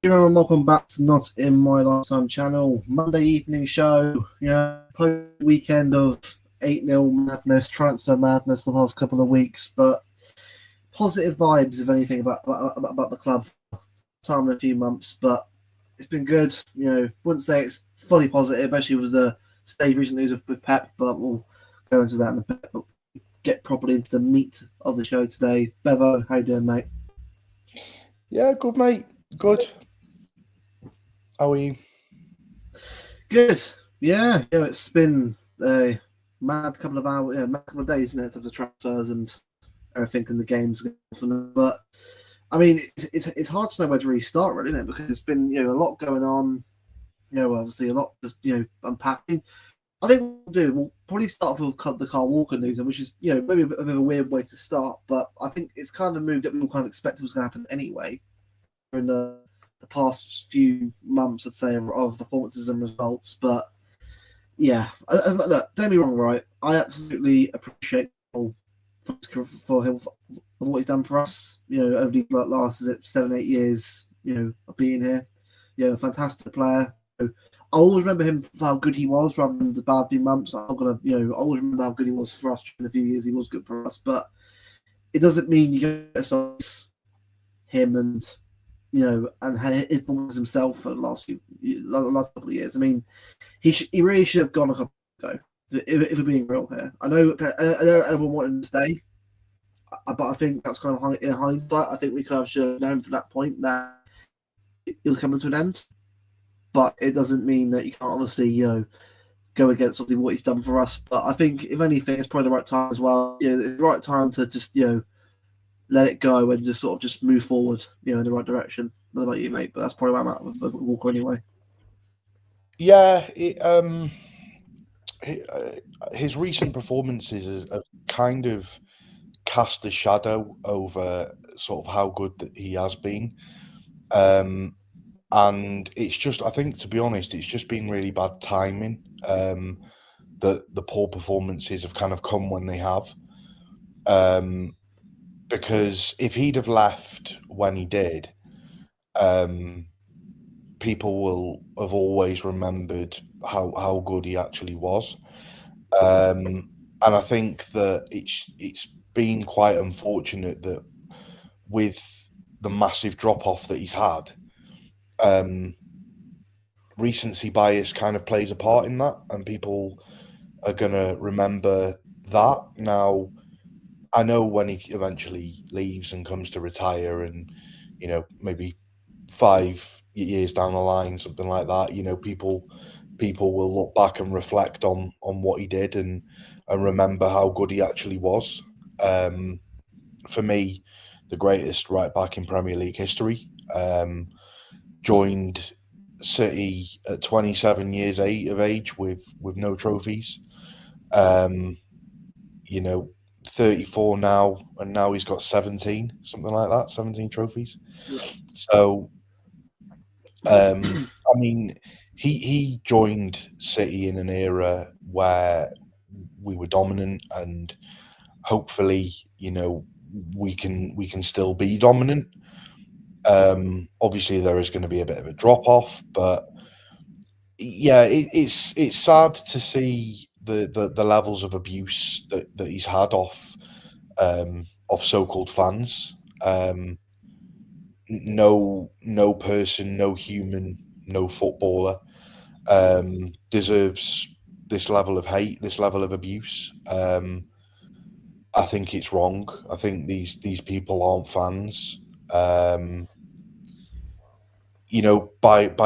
And welcome back to Not In My Lifetime channel. Monday evening show, post weekend of 8-0 madness, transfer madness the last couple of weeks, but positive vibes, if anything, about the club. Time in a few months, but it's been good. Wouldn't say it's fully positive, especially with the stage recent news with Pep, but we'll go into that in a bit. But get properly into the meat of the show today. Bevo, how you doing, mate? Yeah, good, mate. Good. How are you? Good. Yeah. It's been a mad couple of hours, mad couple of days, isn't it, in terms of transfers and everything in the games. But I mean, it's hard to know where to really start, really, isn't it? Because it's been a lot going on. Obviously a lot just unpacking. I think we'll probably start off with the Carl Walker news, which is maybe a bit of a weird way to start, but I think it's kind of a move that we all kind of expected was going to happen anyway in the past few months, I'd say, of performances and results. But yeah, look, don't get me wrong, right? I absolutely appreciate Paul for him for what he's done for us. Over the last 7-8 years, of being here. A fantastic player. I always remember him for how good he was, rather than the bad few months. I'm gonna, I always remember how good he was for us during a few years. He was good for us, but it doesn't mean you go against him and and influence himself for the last couple of years. I mean, he really should have gone a couple of ago. If we're being real here, I know everyone wanted him to stay, but I think that's kind of in hindsight. I think we kind of should have known from that point that it was coming to an end. But it doesn't mean that you can't obviously go against something what he's done for us. But I think if anything, it's probably the right time as well. It's the right time to just let it go and just move forward, in the right direction. Not about you, mate, but that's probably where I'm at with Walker anyway. Yeah, his recent performances have kind of cast a shadow over sort of how good that he has been. And it's just, I think, to be honest, it's just been really bad timing. The poor performances have kind of come when they have. Because if he'd have left when he did, people will have always remembered how good he actually was. And I think that it's been quite unfortunate that with the massive drop off that he's had, recency bias kind of plays a part in that, and people are gonna remember that. Now, I know when he eventually leaves and comes to retire, and maybe 5 years down the line, something like that, people will look back and reflect on what he did and remember how good he actually was. For me, the greatest right back in Premier League history. Joined City at 27 years of age with no trophies. 34 now, and now he's got 17, something like that, 17 trophies. Yeah. So, I mean, he joined City in an era where we were dominant, and hopefully, we can still be dominant. Obviously, there is going to be a bit of a drop off, but yeah, it's sad to see the levels of abuse that he's had off so-called fans. No person, no human, no footballer deserves this level of hate, this level of abuse. I think it's wrong. I think these people aren't fans. By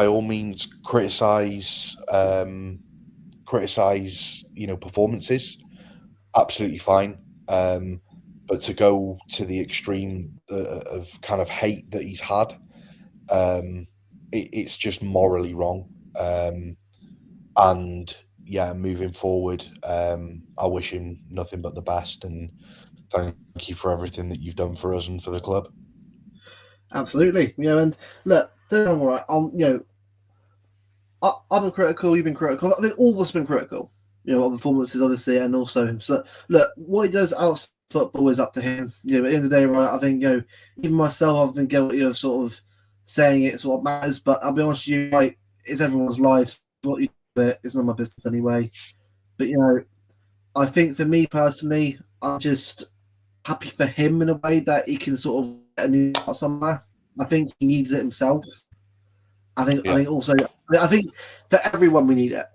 all means, criticize performances. Absolutely fine. But to go to the extreme of kind of hate that he's had, it's just morally wrong. And yeah, moving forward, I wish him nothing but the best, and thank you for everything that you've done for us and for the club. Absolutely. And look, don't worry. I've been critical. You've been critical. I think all of us have been critical. Of performances, obviously, and also him. So look, what he does outside football is up to him. At the end of the day, right? I think even myself, I've been guilty of sort of saying it's what matters. But I'll be honest with you, like it's everyone's life. What you do with it, it's none of my business anyway. But I think for me personally, I'm just happy for him in a way that he can sort of get a new start somewhere. I think he needs it himself. I Yeah, think also I think for everyone we need it.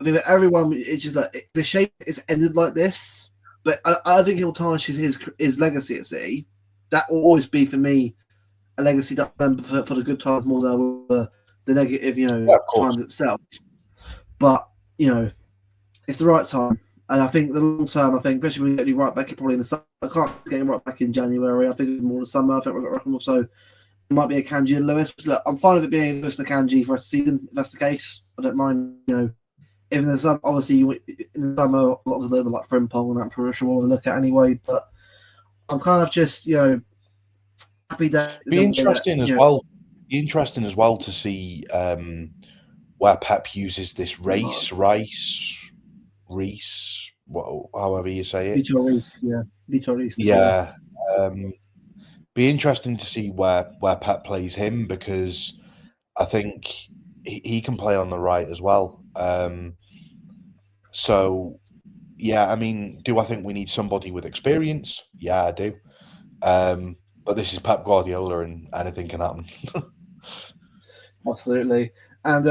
I think for everyone it's just like the shape it's ended like this, but I think he'll tarnish his legacy at City. That will always be for me a legacy that I remember for the good times more than I will the negative, yeah, of course. times itself. But it's the right time. And I think the long term, I think, especially when you get right back, probably in the summer. I can't get him right back in January. I think more the summer. I think we've got reckon also it might be a Kanji and Lewis. Look, I'm fine with it being Lewis and Kanji for a season. If that's the case, I don't mind. If in the summer, obviously, in the summer, a lot of them like Frimpong and I'm pretty sure we'll look at anyway. But I'm kind of just, happy that Be the way that interesting as well. Be interesting as well to see where Pep uses this Reese, however you say it. Vitor Reese, yeah, Vitor Reese, yeah. Yeah, be interesting to see where Pep plays him, because I think he can play on the right as well. So yeah, I mean, do I think we need somebody with experience? Yeah, I do. But this is Pep Guardiola, and anything can happen. Absolutely. And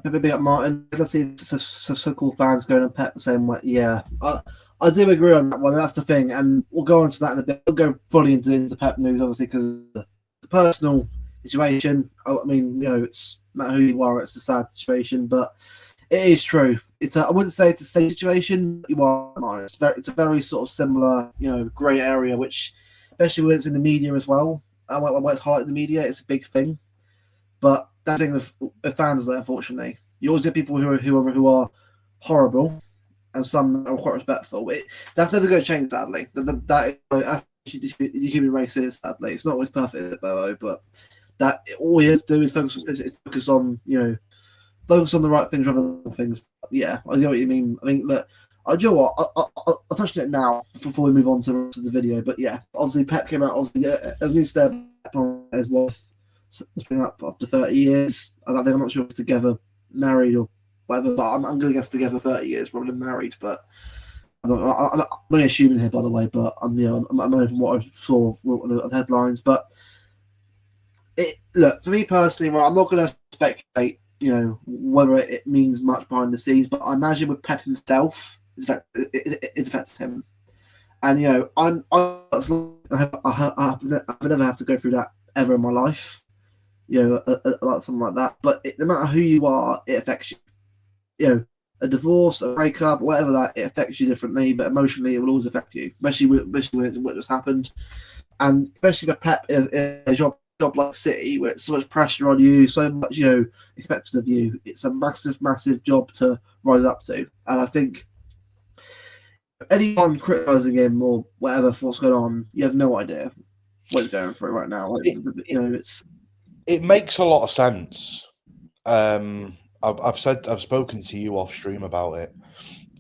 big up Martin. Let's see so-called fans going and Pep saying, "What? Yeah, I do agree on that one. That's the thing." And we'll go on to that in a bit. We'll go fully into Pep news, obviously, because the personal situation. I mean, it's no matter who you are, it's a sad situation, but it is true. I wouldn't say it's the same situation. You are, Martin. It's a very sort of similar, grey area, which, especially when it's in the media as well. And when it's highlighted in the media, it's a big thing. But that thing with fans, unfortunately, you always get people who are horrible, and some that are quite respectful. That's never going to change, sadly. That the human race is, sadly. It's not always perfect, but that all you have to do is focus on focus on the right things rather than things. But yeah, I know what you mean. I think look, do you know what? I'll touch on it now before we move on to the video. But yeah, obviously Pep came out. Obviously, as we said, as was. It's been up after 30 years. I'm not sure if it's together, married or whatever, but I'm going to guess together 30 years rather than married. But I'm only assuming here, by the way. But I'm not even what I saw of the headlines. But look, for me personally, right, I'm not going to speculate, whether it means much behind the scenes. But I imagine with Pep himself, it's affected him. And I never have to go through that ever in my life. Like something like that. But no matter who you are, it affects you. A divorce, a breakup, whatever it affects you differently. But emotionally, it will always affect you, especially when what just happened, and especially with Pep is a job like City, where it's so much pressure on you, so much expected of you. It's a massive job to rise up to, and I think anyone criticizing him or whatever for what's going on, you have no idea what he's going through right now. It's. It makes a lot of sense. I've spoken to you off stream about it,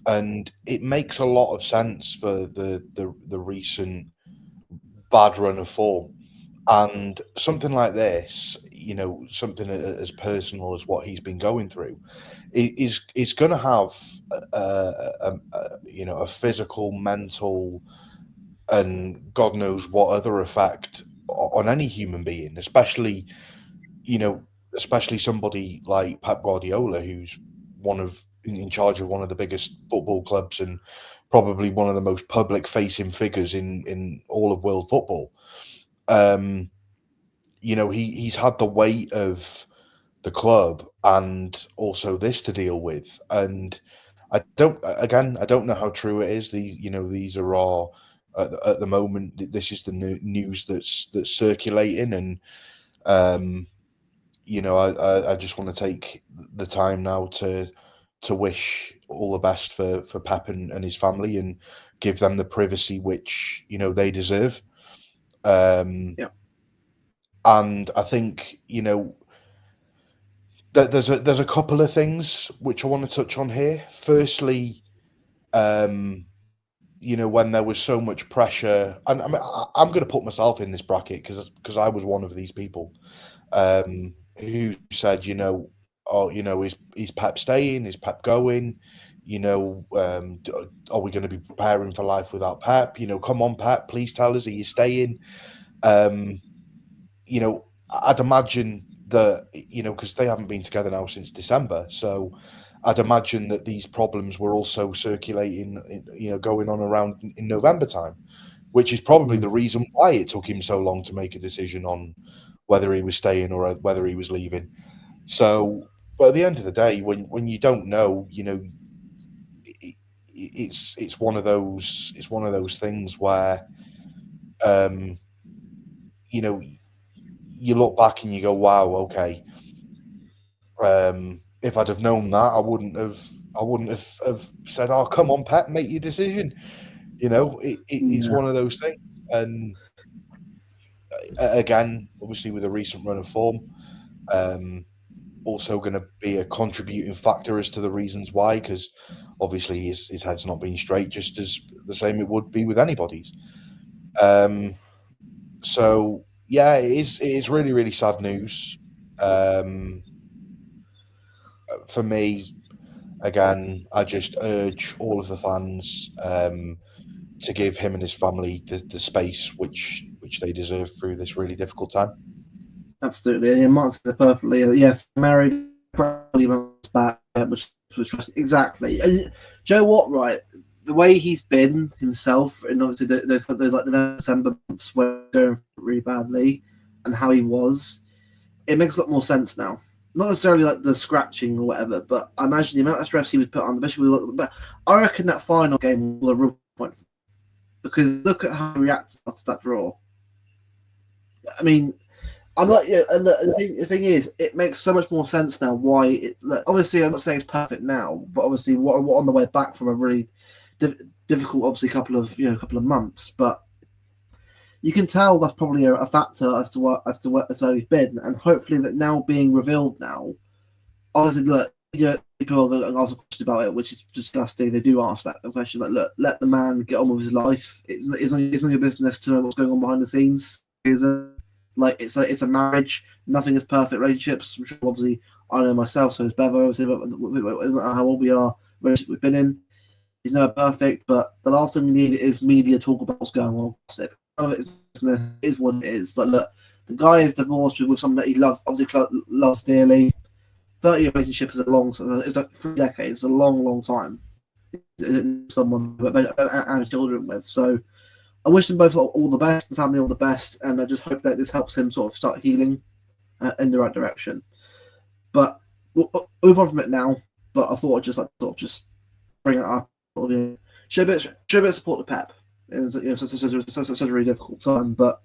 and it makes a lot of sense for the recent bad run of form, and something like this, something as personal as what he's been going through, is going to have a physical, mental, and God knows what other effect on any human being, especially somebody like Pep Guardiola, who's in charge of one of the biggest football clubs and probably one of the most public-facing figures in all of world football. He's had the weight of the club and also this to deal with, and I don't know how true it is. These are all at the moment. This is the news that's circulating, and I just want to take the time now to wish all the best for Pep and his family, and give them the privacy which they deserve. Yeah. And I think there's a couple of things which I want to touch on here. Firstly, when there was so much pressure, and I mean, I'm going to put myself in this bracket because I was one of these people who said, oh, is Pep staying? Is Pep going? Are we going to be preparing for life without Pep? Come on, Pep, please tell us, are you staying? Um, I'd imagine that, because they haven't been together now since December, so I'd imagine that these problems were also circulating, going on around in November time, which is probably the reason why it took him so long to make a decision on whether he was staying or whether he was leaving. So, but at the end of the day, when you don't know, it's one of those things where, um, you look back and you go, wow, okay. If I'd have known that, I wouldn't have said, "Oh, come on, Pep, make your decision." It's one of those things. And again, obviously, with a recent run of form, also going to be a contributing factor as to the reasons why, because obviously his head's not been straight, just as the same it would be with anybody's. So yeah, it is really, really sad news. For me, again, I just urge all of the fans to give him and his family the space which they deserve through this really difficult time. Absolutely, yeah, Mark said it perfectly. Yes, married probably months back, which was exactly. And Joe Watt, right? The way he's been himself, and obviously the December months were going really badly, and how he was, it makes a lot more sense now. Not necessarily like the scratching or whatever, but I imagine the amount of stress he was put on, especially but I reckon that final game was a real point because look at how he reacted after that draw. I mean, I'm not. Yeah, and the thing is, it makes so much more sense now. Why? Obviously, I'm not saying it's perfect now, but obviously, what on the way back from a really difficult, obviously, couple of months. But you can tell that's probably a factor as to how he's been, and hopefully that now being revealed now. Obviously, look, people have asked a question about it, which is disgusting. They do ask that question, like, look, let the man get on with his life. It's not your business to know what's going on behind the scenes. It's a marriage. Nothing is perfect relationships. I'm sure, obviously, I know myself, so is Bevo. Obviously, no matter how old we are, relationship we've been in, it's never perfect. But the last thing we need is media talk about what's going on. Gossip. None of it is what it is. Like, look, the guy is divorced with someone that he loves, obviously loves dearly. 30-year relationship is it's like 3 decades. It's a long, long time. Someone and children with. So I wish them both all the best, the family all the best, and I just hope that this helps him sort of start healing in the right direction. But we'll move on from it now. But I thought I'd just just bring it up. Show a bit of support to Pep. It's such a really difficult time. But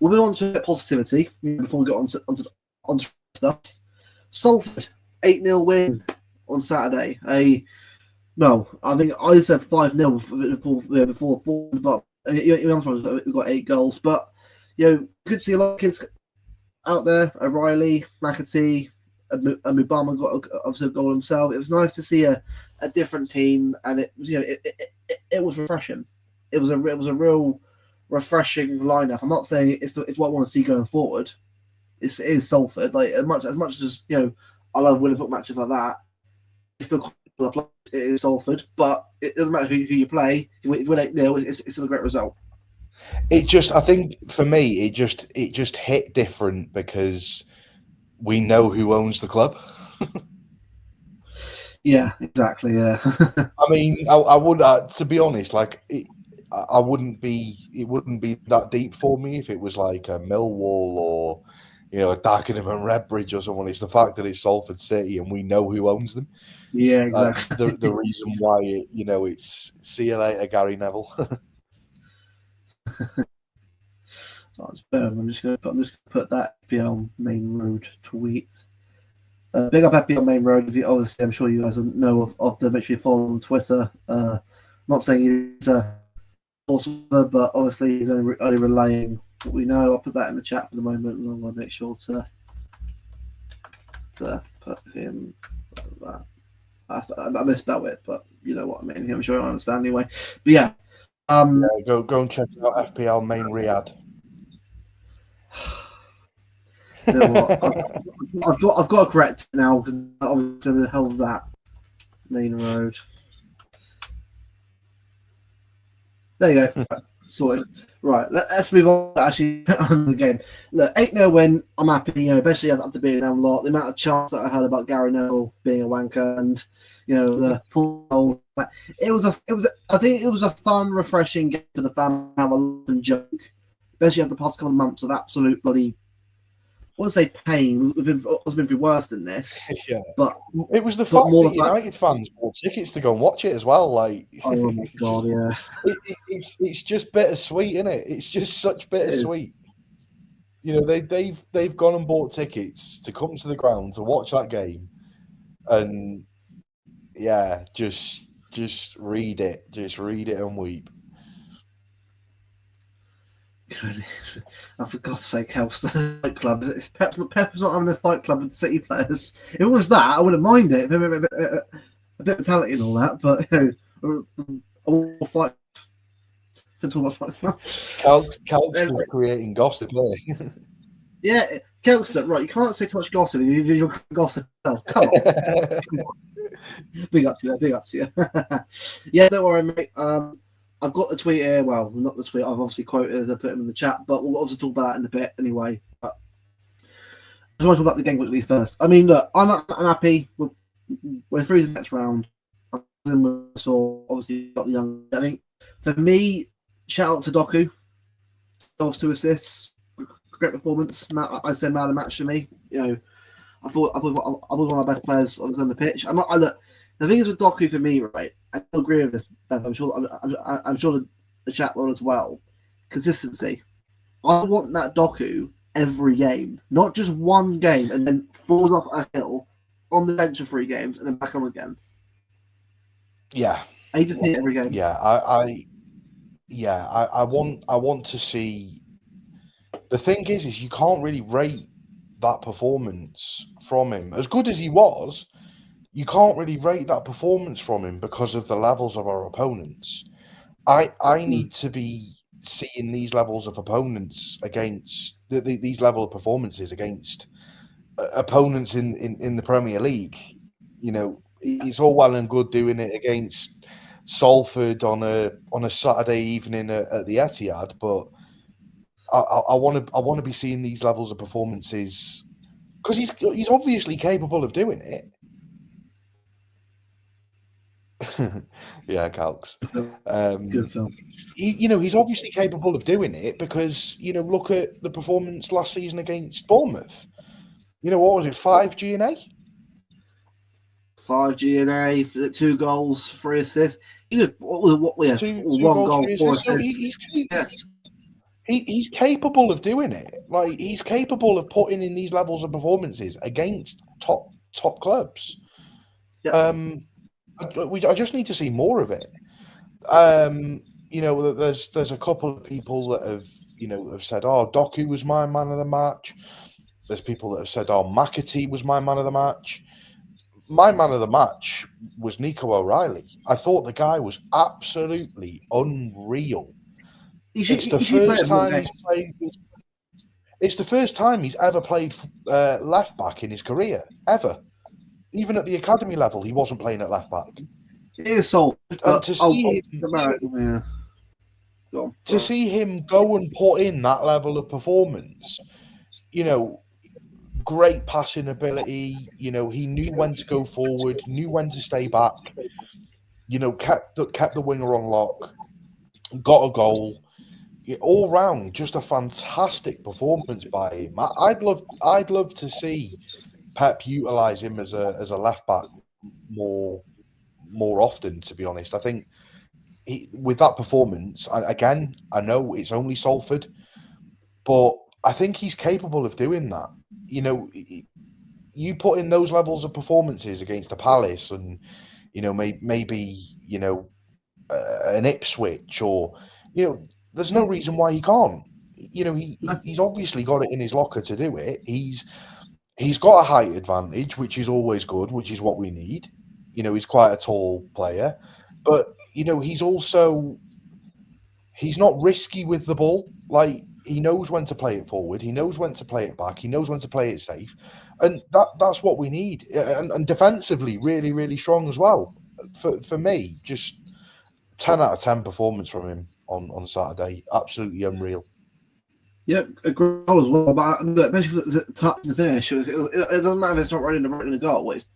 we'll move on to positivity before we get onto stuff. Salford 8-0 win on Saturday. I think I said 5-0 before, but we've got 8 goals. But you could see a lot of kids out there. O'Reilly, McAtee, Mubama got obviously a goal himself. It was nice to see a different team, and it was refreshing. It was a real refreshing lineup. I'm not saying it's what I want to see going forward. It is Salford. Like as much as I love winning football matches like that. It's still it is Salford, but it doesn't matter who you play. If you win 8-0, it's still a great result. I think for me, it just hit different because we know who owns the club. Yeah, exactly. Yeah. I mean, I would, to be honest, like I wouldn't be. It wouldn't be that deep for me if it was like a Millwall or a Dagenham and Redbridge or someone. It's the fact that it's Salford City and we know who owns them. Yeah, exactly. The reason why it's see you later, Gary Neville. I'm just gonna put that FPL Main Road tweet. Big up FPL Main Road. Obviously, I'm sure you guys know of them. Make sure you follow on Twitter. Not saying he's awesome, but obviously he's only relaying what we know. I'll put that in the chat for the moment, and I'm gonna make sure to put him like that. I misspelled it, but you know what I mean. I'm sure I understand anyway. But yeah, Go and check out FPL main Riyadh. you know what? I've got to correct it now because obviously the hell's that main road. There you go. Sorted. Right, let's move on. Actually, on the game. Look, 8-0 win. I'm happy. Especially after being down a lot. The amount of chants that I heard about Gary Neville being a wanker, and the pool. I think it was a fun, refreshing game for the fan to have a laugh and joke, especially after the past couple of months of absolute bloody. I wouldn't say pain. We've been through worse than this. Yeah, but it was the fact that United fans bought tickets to go and watch it as well. Like, oh my god, yeah. It's just bittersweet, isn't it? It's just such bittersweet. They've gone and bought tickets to come to the ground to watch that game, and yeah, just read it, and weep. I for God's sake, Helster Fight Club. Pep's not having a fight club with City players. If it was that, I wouldn't mind it. A bit of mentality and all that, but I will fight. To talk about fight. Kelster's creating gossip, isn't he? Yeah, Kelster. Right, you can't say too much gossip. You're gossip yourself. Come on. Big up to you. Yeah, don't worry, mate. I've got the tweet here. Well, not the tweet. I've obviously quoted as I put him in the chat, but we'll also talk about that in a bit anyway. But I just want to talk about the game quickly first. I mean, look, I'm happy. We're through the next round. So obviously got the young. I think for me, shout out to Doku. 2 assists, great performance. I said man of the match to me. I thought I was one of the best players on the pitch. Look. The thing is with Doku for me, right? I agree with this. I'm sure the chat will as well. Consistency. I want that Doku every game, not just one game and then falls off a hill on the bench for 3 games and then back on again. Yeah, I just hit every game. Yeah, I want to see. The thing is you can't really rate that performance from him. As good as he was, you can't really rate that performance from him because of the levels of our opponents. I need to be seeing these levels of opponents against these level of performances against opponents in the Premier League. It's all well and good doing it against Salford on a Saturday evening at the Etihad, but I want to be seeing these levels of performances because he's obviously capable of doing it. Yeah, Calx. Good film. He's obviously capable of doing it because look at the performance last season against Bournemouth. What was it? 5 GNA? 5 GNA, 2 goals, 3 assists. What we have? 1 goal, 4 assists. He's capable of doing it. Like he's capable of putting in these levels of performances against top clubs. Yeah. I just need to see more of it. There's a couple of people that have said, "Oh, Doku was my man of the match." There's people that have said, "Oh, McAtee was my man of the match." My man of the match was Nico O'Reilly. I thought the guy was absolutely unreal. It's the first time he's ever played left back in his career, ever. Even at the academy level, he wasn't playing at left back. It is so. To see him go and put in that level of performance, great passing ability. He knew when to go forward, knew when to stay back. Kept the winger on lock, got a goal. All round, just a fantastic performance by him. I'd love to see Pep utilise him as a left back more often. To be honest, I think with that performance, again, I know it's only Salford, but I think he's capable of doing that. You put in those levels of performances against a Palace and maybe an Ipswich or there's no reason why he can't. He's obviously got it in his locker to do it. He's got a height advantage, which is always good, which is what we need. You know, he's quite a tall player, but you know, he's not risky with the ball. Like, he knows when to play it forward, he knows when to play it back, he knows when to play it safe, and that's what we need. And defensively, really, really strong as well. For me, just 10 out of 10 performance from him on Saturday. Absolutely unreal. Yeah, a great goal as well. But look, especially the touch and the finish, it doesn't matter if it's not right in the goal. It's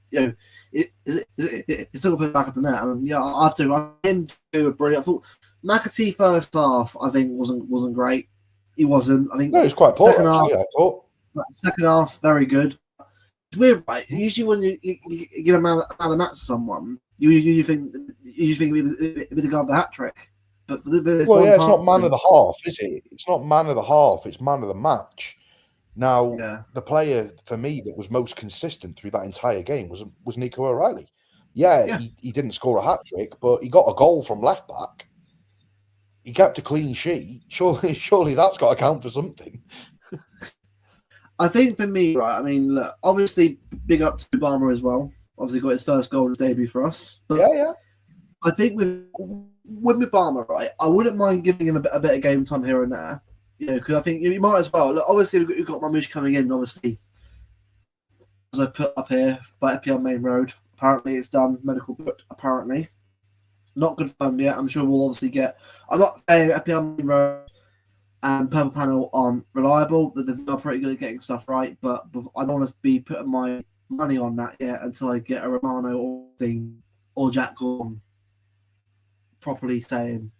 it's still put it back at the net. And yeah, I didn't do it brilliant. I thought McAtee first half, I think wasn't great. He wasn't. I think No, it's quite poor, second half. actually, I thought. Second half, very good. It's weird, right? Usually, when you give a man of the match to someone, you think it would have got the hat trick. But Well, yeah, it's not man of the half, is it? It's not man of the half. It's man of the match. Now, the player for me that was most consistent through that entire game was Nico O'Reilly. Yeah. He didn't score a hat trick, but he got a goal from left back. He kept a clean sheet. Surely that's got to count for something. I think for me, right, I mean, look, obviously, big up to Obama as well. Obviously, got his first goal debut for us. But yeah. I think with Obama, right, I wouldn't mind giving him a bit of game time here and there. You know, because I think you might as well. Look, obviously, we've got Marmoush coming in, obviously, as I put up here, by Epi on Main Road. Apparently, it's done, medical booked, apparently. Not confirmed yet. I'm sure we'll obviously get. I'm not saying Epi on Main Road and Purple Panel aren't reliable. They're pretty good at getting stuff right, but I don't want to be putting my money on that yet until I get a Romano or Jack Gordon properly saying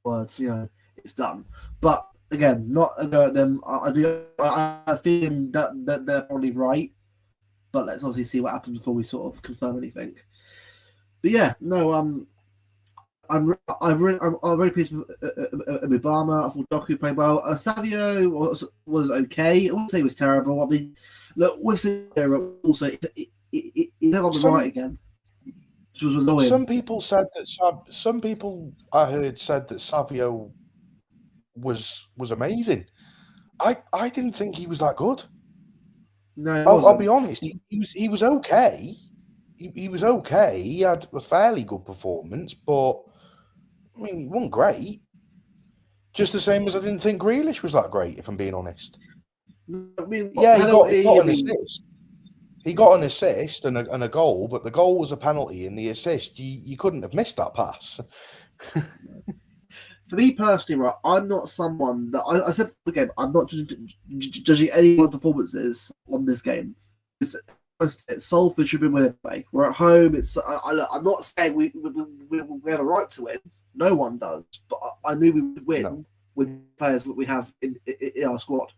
words. You know, it's done. But again, not a go at them. I feel that they're probably right, but let's obviously see what happens before we sort of confirm anything. But yeah, no, I'm very pleased with Obama. I thought Doku played well. Savio was okay. I wouldn't say he was terrible. I mean, look, with Savio also, he never on the right again, which was annoying. Some people said that some people I heard said that Savio was amazing. I didn't think he was that good. No, I'll be honest. He was okay. He was okay. He had a fairly good performance, but I mean, he wasn't great. Just the same as I didn't think Grealish was that great, if I'm being honest. I mean, yeah, he got an assist. He got an assist and a goal, but the goal was a penalty, and the assist, you couldn't have missed that pass. For me personally, right, I'm not someone that I said for the game. I'm not judging anyone's performances on this game. Salford should be winning anyway. We're at home. I'm not saying we have a right to win. No one does. But I knew we would win with players that we have in our squad.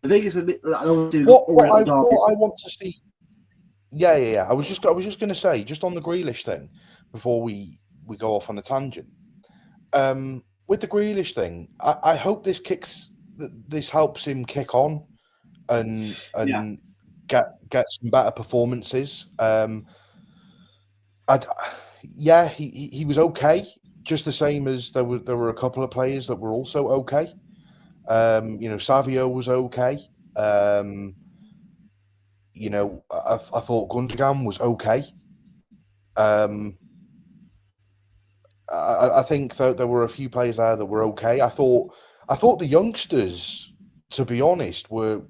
The thing is, I don't what I want to see. Yeah. I was just going to say, just on the Grealish thing, before we go off on a tangent. With the Grealish thing, I hope this helps him kick on and get some better performances. He was okay, just the same as there were a couple of players that were also okay. Savio was okay. I thought Gundogan was okay. I think that there were a few players there that were okay. I thought the youngsters, to be honest, were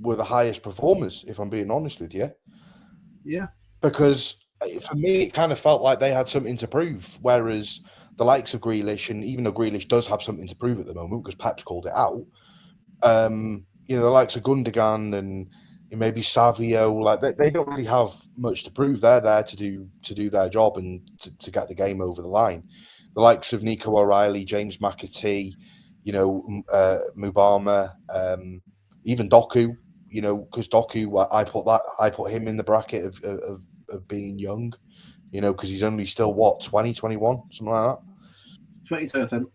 the highest performers, if I'm being honest with you. Yeah. Because for me, it kind of felt like they had something to prove, whereas the likes of Grealish, and even though Grealish does have something to prove at the moment, because Pep's called it out, the likes of Gundogan and maybe Savio, like they don't really have much to prove. They're there to do their job and to get the game over the line. The likes of Nico O'Reilly, James McAtee, Mubama, even Doku, because Doku, I put him in the bracket of being young, because he's only still 20, 21, something like that. 22, I think.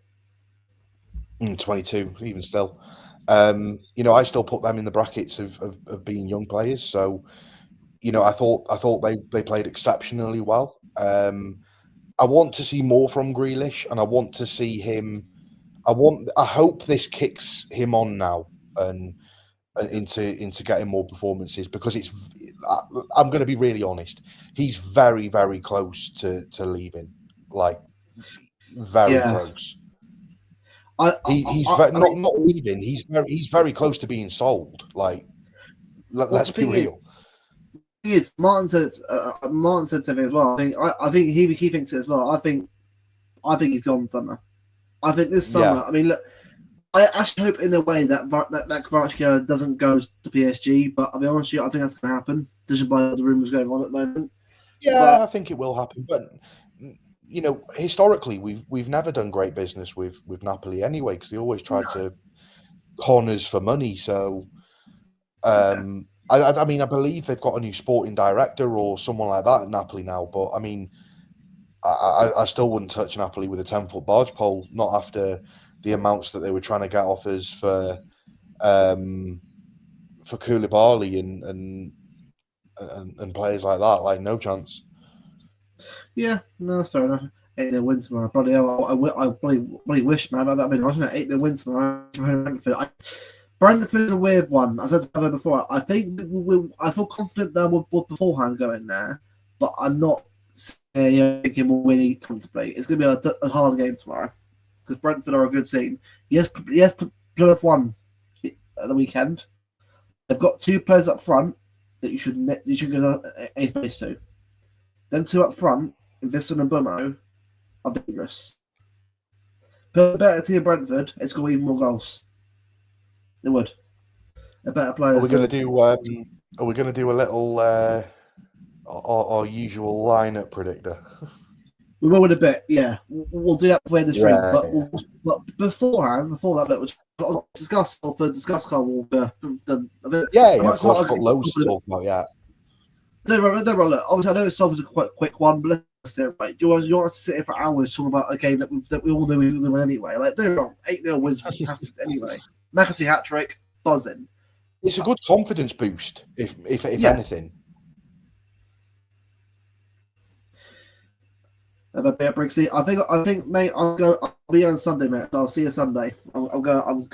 22, even still. I still put them in the brackets of being young players. So, I thought they played exceptionally well. I want to see more from Grealish, and I want to see him. I hope this kicks him on now, and into getting more performances, because I'm going to be really honest. He's very, very close to leaving, like very Yeah. close. I Not mean, leaving. He's very close to being sold. Like, well, let's the be thing real. is, Martin said it. Martin said something as well. I think he thinks it as well. I think he's gone summer. I think this Yeah. summer. I mean, look, I actually hope in a way that Kvaratskhelia doesn't go to PSG. But I'll be honest with you, I think that's going to happen, judging by the rumours going on at the moment. Yeah, I think it will happen. But historically, we've never done great business with Napoli anyway, because they always tried to con us for money. So, I mean, I believe they've got a new sporting director or someone like that at Napoli now. But I mean, I still wouldn't touch Napoli with a 10-foot barge pole, not after the amounts that they were trying to get off us for Koulibaly and players like that. Like, no chance. Yeah, no, that's fair enough. 8-0 win tomorrow. Bloody hell, I bloody wish, man. I mean, I wasn't 8-0 win tomorrow. Brentford's a weird one. I said to her before. I think I feel confident that we'll beforehand go in there, but I'm not thinking we'll win comfortably. It's going to be a hard game tomorrow because Brentford are a good team. Yes, Plymouth won at the weekend. They've got two players up front that you should go a space to. Them two up front, Visson and Bummo, are dangerous. But a better team, Brentford, it's got even more goals. It would. A better player. Are we going to do? Are we going to do a little our usual lineup predictor? We will in a bit. Yeah, we'll do that before the stream. But before that bit, we'll discuss Salford, discuss Carl Walker. Yeah, of course. Got loads to talk about. Yeah. No, look, obviously, I know Salford's a quite quick one, but let's do it right. You want to sit here for hours talking about a game that we all knew we would win anyway. Like, don't wrong. 8-0 wins fantastic anyway. McAtee hat trick, buzzing. It's a good confidence boost, if anything. Brixie, I think, mate. I'll be on Sunday, mate. So I'll see you Sunday. I've got a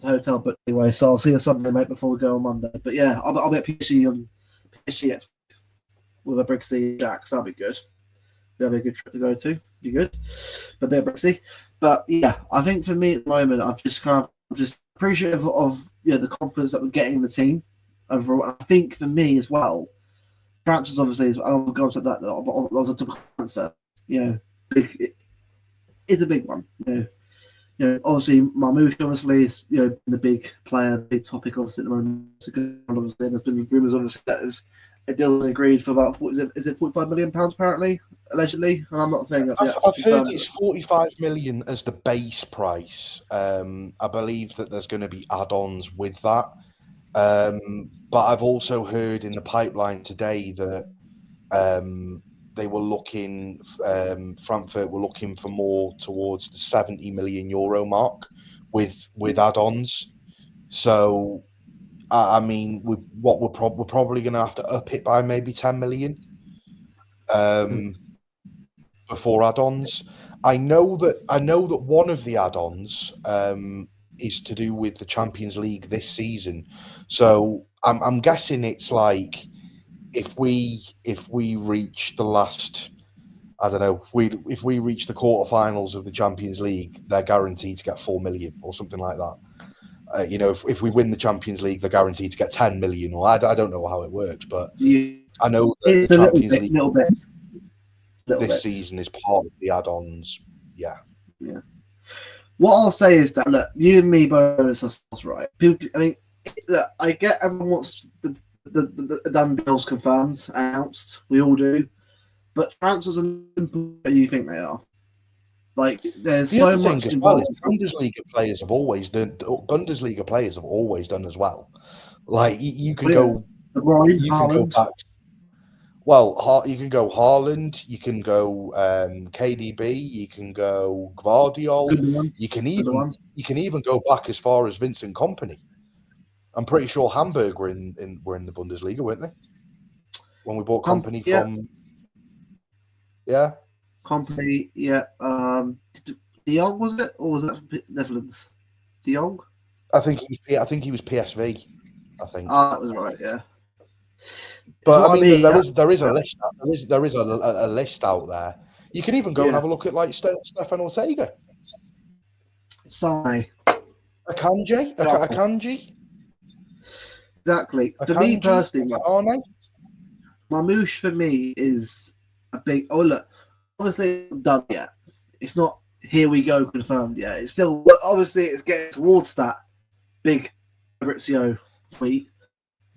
hotel booked anyway, so I'll see you Sunday, mate, before we go on Monday. But yeah, I'll be at PSG on PSG with a Brixie Jack. So that'll be good. That'll be a good trip to go to. Be good. But a bit of Brixie. But yeah, I think for me at the moment, I'm just appreciative of the confidence that we're getting in the team overall. I think for me as well, transfers obviously. I'll go on to that. Lots of transfer. It's a big one. Obviously Marmoush obviously is the big player, big topic obviously at the moment. Obviously, there's been rumours obviously that is a deal agreed for about is it £45 million apparently, allegedly. And I'm not saying that's I've heard it's 45 million as the base price. I believe that there's going to be add-ons with that. But I've also heard in the pipeline today that they were looking, Frankfurt were looking for more towards the €70 million mark with add-ons. So, I mean, we're probably going to have to up it by maybe 10 million before add-ons. I know that one of the add-ons is to do with the Champions League this season. So I'm guessing it's like, if we reach the last, I don't know, if we reach the quarterfinals of the Champions League, they're guaranteed to get 4 million or something like that. If we win the Champions League, they're guaranteed to get 10 million. Or I don't know how it works, but I know that the Champions League this season is part of the add-ons. Yeah. What I'll say is that, look, you and me both are right. People, I mean, look, I get everyone wants the done deals confirmed, announced. We all do, but transfers are simple as you think they are. Like, there's so much involved. Bundesliga players have always done as well. Like, you can go back. Well, you can go Haaland, you can go KDB, you can go Gvardiol, you can even go back as far as Vincent Kompany. I'm pretty sure Hamburg were in the Bundesliga, weren't they? When we bought Kompany from, yeah, Kompany, yeah. De Jong, was it, or was that from Netherlands? De Jong. I think he was PSV. I think. Ah, that was right. Yeah. But I What mean, there is a yeah. list. There is a list out there. You can even go and have a look at like Stefan Ortega, Sai. Akanji. Exactly. For me personally, Arne. Marmoush for me is a big. Oh look, obviously it's not done yet. It's not here we go confirmed yet. It's still obviously it's getting towards that big Fabrizio tweet.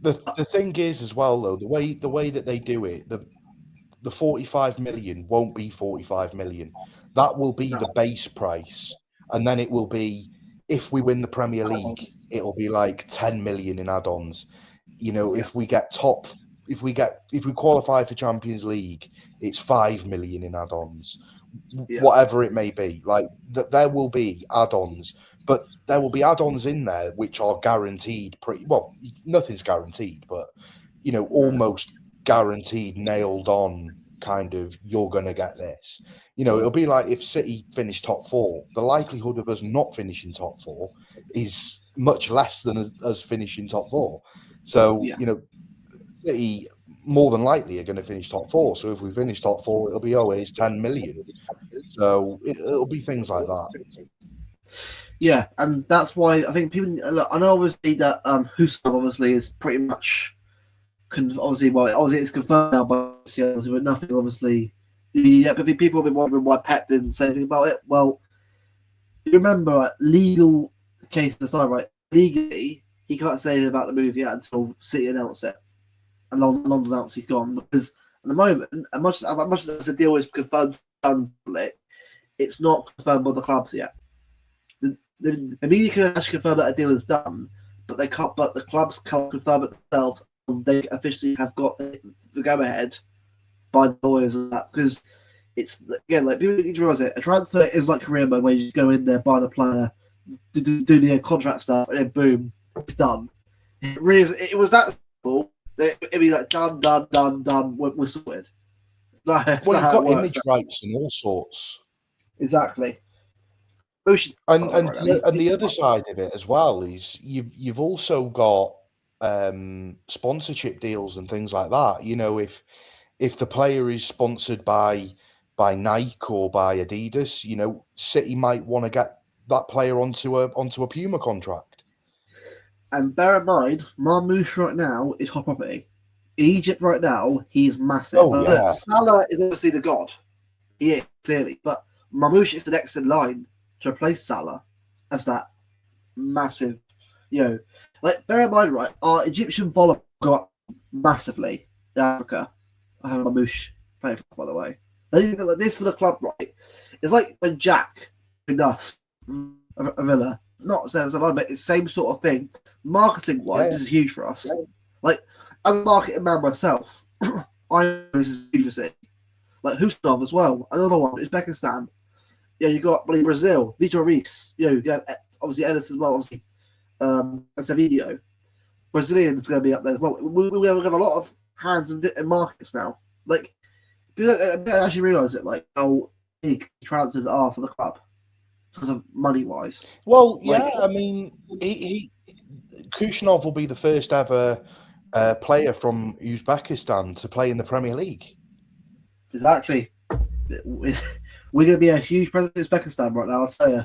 The thing is as well though, the way that they do it, the 45 million won't be 45 million. That will be the base price, and then it will be, if we win the Premier League, it'll be like 10 million in add-ons. You know, if we qualify for Champions League, it's 5 million in add-ons. Whatever it may be, like there will be add-ons, but there will be add-ons in there which are guaranteed. Pretty well, nothing's guaranteed, but you know, almost guaranteed, nailed on. Kind of, you're going to get this. You know, it'll be like if City finish top 4, the likelihood of us not finishing top 4 is much less than us finishing top 4. So you know, City more than likely are going to finish top 4. So if we finish top 4, it'll be it's 10 million. So it'll be things like that. Yeah, and that's why I think people. Look, I know obviously that Husam obviously is pretty much obviously it's confirmed now by Chelsea, but nothing obviously. Yeah, but people have been wondering why Pep didn't say anything about it. Well, you remember, legal case aside, right? Legally, he can't say anything about the move yet until City announce it. And London's announced he's gone, because at the moment, as much as the deal is confirmed, it's not confirmed by the clubs yet. The media can actually confirm that a deal is done, but they can't. But the clubs can't confirm it themselves. They officially have got the go ahead by the lawyers and that, because it's, again, like, people need to realize it. A transfer is like career mode, where you just go in there, buy the player, do the contract stuff, and then boom, it's done. It really is. It was that simple. It'd be like done. We're sorted. Well, you've got image rights and all sorts. Exactly. And the other side of it as well is you've also got sponsorship deals and things like that. You know, if the player is sponsored by Nike or by Adidas, you know, City might want to get that player onto a Puma contract. And bear in mind, Marmoush right now is hot property. Egypt right now, he's massive. Oh, yeah. Salah is obviously the god. He is, clearly. But Marmoush is the next in line to replace Salah as that massive, you know. Like, bear in mind, right, our Egyptian volleyball go up massively in Africa. I have Marmoush playing for, by the way. Like, this for the club, right? It's like when Jack joined us, a Villa. Not saying something, but it's the same sort of thing. Marketing wise, this is huge for us. Like, as a marketing man myself, I know this is huge for City. Like Husnov as well. Another one, Uzbekistan. Yeah, you got Brazil, Vitor Reis. You got obviously Ellis as well, obviously. Acevedo. Brazilian's going to be up there as well. We have a lot of hands in markets now. Like, people don't actually realise it, like how big transfers are for the club because of money wise. Well, yeah, I mean, Kushnov will be the first ever player from Uzbekistan to play in the Premier League. Exactly. We're going to be a huge presence in Uzbekistan right now, I'll tell you.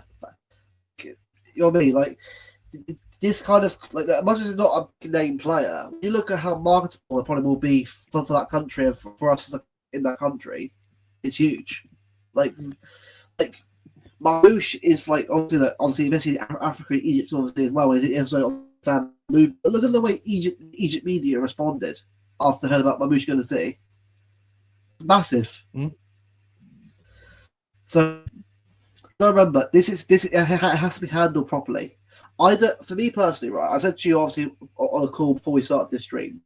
You know what I mean? Like, this kind of, like, as much as it's not a big name player, when you look at how marketable it probably will be for that country and for us in that country, it's huge. Like Marmoush is like obviously especially in Africa, Egypt obviously as well. It's like fan move. But look at the way Egypt media responded after they heard about Marmoush going to City. Massive. So remember, this it has to be handled properly. For me personally, right? I said to you obviously on a call before we started this stream.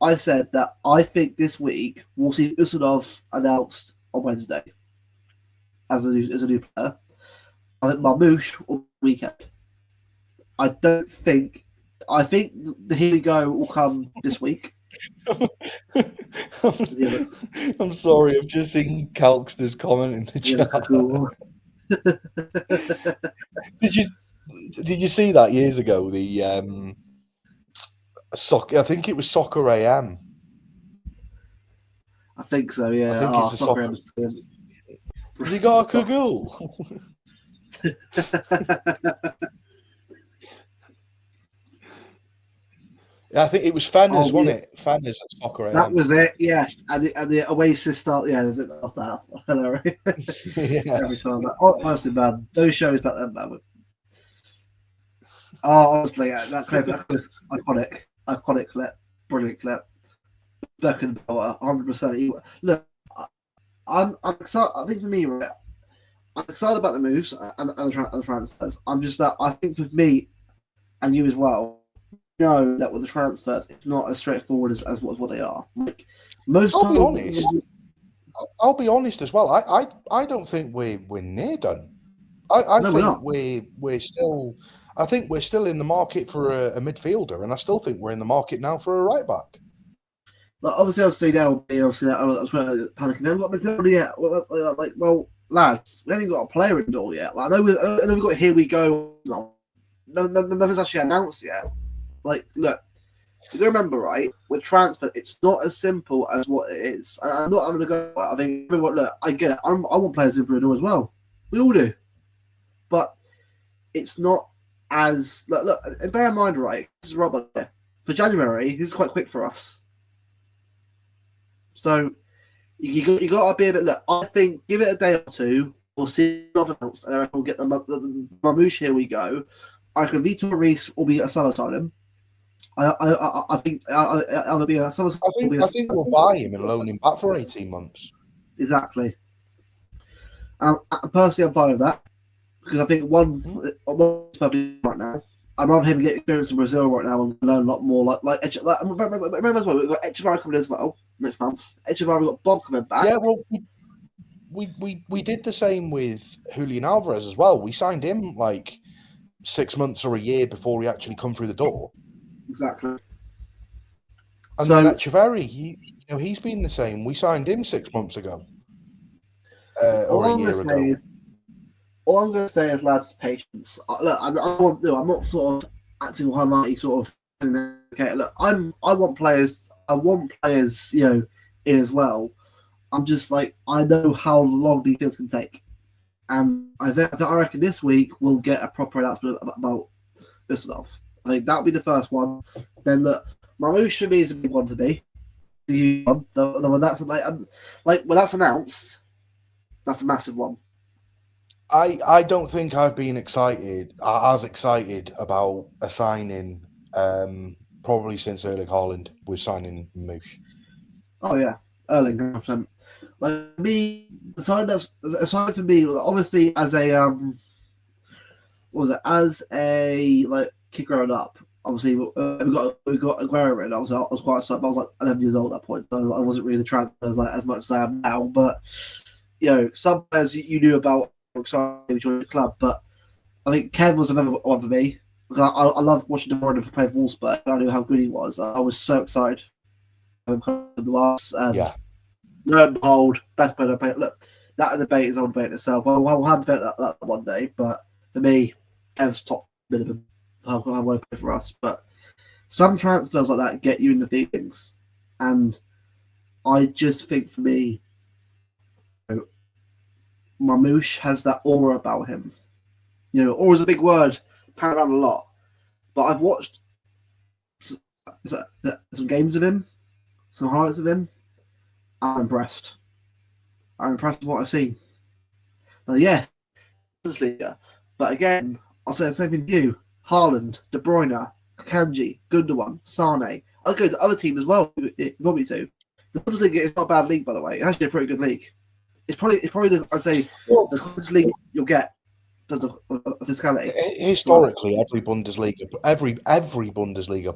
I said that I think this week we'll see Usmanov announced on Wednesday as a new player. I think Marmoush will weekend. I think the Here We Go will come this week. I'm sorry, I've just seen Calkster's comment in the chat. Cool. Did you see that years ago? The soccer. I think it was Soccer AM. I think so. I Yeah. think it's a Soccer. soccer. Has he got a cagoule? Yeah, I think it was Fenners, Oh, wasn't it? Fenners at Soccer that AM. was it. Yes, and the Oasis style. Yeah, that hilarious. Yeah. Every time. Honestly, man, those shows back then, man. Oh, honestly, that clip was iconic clip, brilliant clip. Beckenbauer, 100%. Look, I'm excited. I think for me, right, I'm excited about the moves and the transfers. I'm just that I think for me and you as well, know that with the transfers, it's not as straightforward as what they are. Like most I'll be time, honest. I'll be honest as well. I don't think we're near done. I no, we're think not. we're still. I think we're still in the market for a midfielder, and I still think we're in the market now for a right back. Like obviously now, obviously that I was panicking. We haven't got midfielder yet. Like, well, lads, we haven't got a player in the door yet. Like, I know we've got Here We Go. Nothing's actually announced yet. Like, look, you got to remember, right? With transfer, it's not as simple as what it is. I'm going to go. I think, look, I get it. I want players in for a door as well. We all do, but it's not as look. And bear in mind, right? This is Robert for January. This is quite quick for us. So you got to be a bit. Look, I think give it a day or two. We'll see nothing else, and we'll get the Marmoush. Here we go. I reckon Vitor Reis will be a summer signing. I think I'll be a summer. I think we'll buy him and loan him back for 18 months. Exactly. Personally, I'm fine with that because I think one's right now. I'd rather him get experience in Brazil right now and learn a lot more. Remember as well, we've got Echevarri coming as well next month. Echevarri, we've got Bob coming back. Yeah, well, we did the same with Julian Alvarez as well. We signed him like 6 months or a year before he actually come through the door. Exactly. And then Echevarri, he's been the same. We signed him 6 months ago. Or a year ago. All I'm going to say is, lads, patience. Look, I'm not sort of acting high-mighty sort of. Okay, look, I want players. I want players, in as well. I'm just like I know how long these things can take, and I reckon this week we'll get a proper announcement about Düsseldorf. I think that'll be the first one. Then look, Marmoush for me is a big one to be. The when that's when that's announced, that's a massive one. I don't think I've been as excited about a signing probably since Erling Haaland with signing Moosh. Oh yeah, Erling 100%. Like me, aside from me, obviously as a as a like kid growing up. Obviously, we got Aguero in. I was quite excited. I was like 11 years old at that point, so I wasn't really the transfers like as much as I am now. But some players you knew about excited to join the club. But I think Kev was another one for me because I loved watching De Bruyne play Wolfsburg. I knew how good he was. I was so excited. Yeah. Lo and behold, best player. Look, that debate is on debate itself. We'll have debate that one day. But for me, Kev's top minimum. How well play for us, but some transfers like that get you in the feelings, and I just think for me, Marmoush has that aura about him. Aura is a big word, pound around a lot, but I've watched some games of him, some highlights of him. I'm impressed. I'm impressed with what I've seen. Now, yeah, Bundesliga, but again, I'll say the same thing to you. Haaland, De Bruyne, Kanji, Gundogan, Sane. I'll go to other teams as well if you want me to. The Bundesliga is not a bad league, by the way. It's actually a pretty good league. It's probably the closest league you'll get because of physicality. Historically, every Bundesliga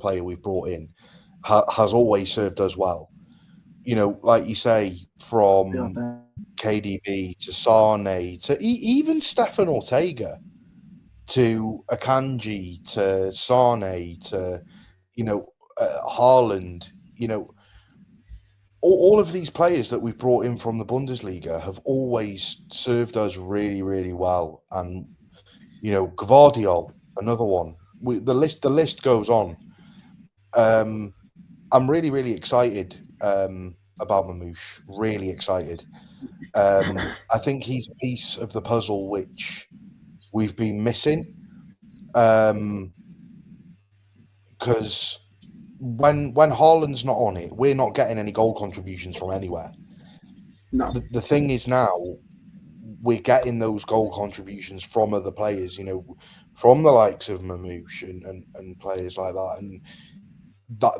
player we've brought in has always served us well. Like you say, from KDB to Sane to even Stefan Ortega, to Akanji, to Sane, to Haaland, all of these players that we've brought in from the Bundesliga have always served us really, really well. And Gvardiol, another one. The list goes on. I'm really, really excited about Marmoush. Really excited. I think he's a piece of the puzzle which we've been missing. Because when Haaland's not on it, we're not getting any goal contributions from anywhere. No. The thing is now, we're getting those goal contributions from other players, from the likes of Marmoush and players like that, and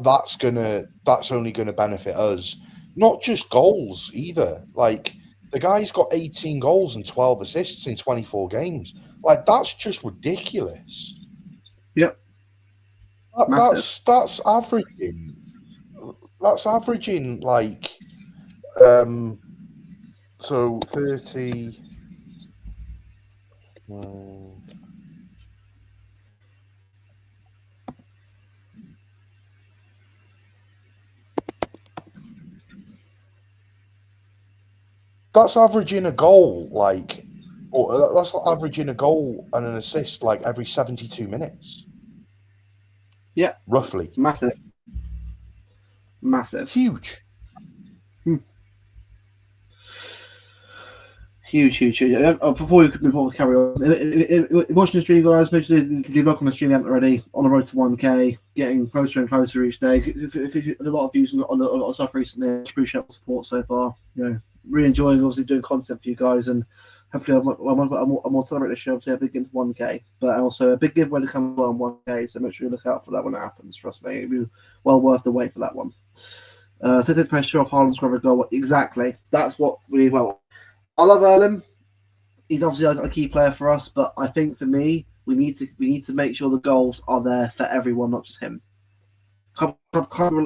that's only gonna benefit us. Not just goals either. Like, the guy's got 18 goals and 12 assists in 24 games. Like, that's just ridiculous. Yep. That's averaging. That's averaging like so 30. That's averaging a goal or that's averaging a goal and an assist like every 72 minutes. Yeah. Roughly. Massive. Huge. Huge. Before we move on, carry on. Watching the stream, guys, make sure you do look on the stream if you haven't already. On the road to 1K, getting closer and closer each day. A lot of views on a lot of stuff recently. I appreciate the support so far. Really enjoying obviously doing content for you guys, and hopefully I'm more celebrate the show. So a big into 1K, but also a big giveaway to come on 1K. So make sure you look out for that when it happens. Trust me, it'll be well worth the wait for that one. So take pressure off Haaland's score a goal. Exactly, that's what we need. Well, I love Erling. He's obviously a key player for us, but I think for me, we need to make sure the goals are there for everyone, not just him. I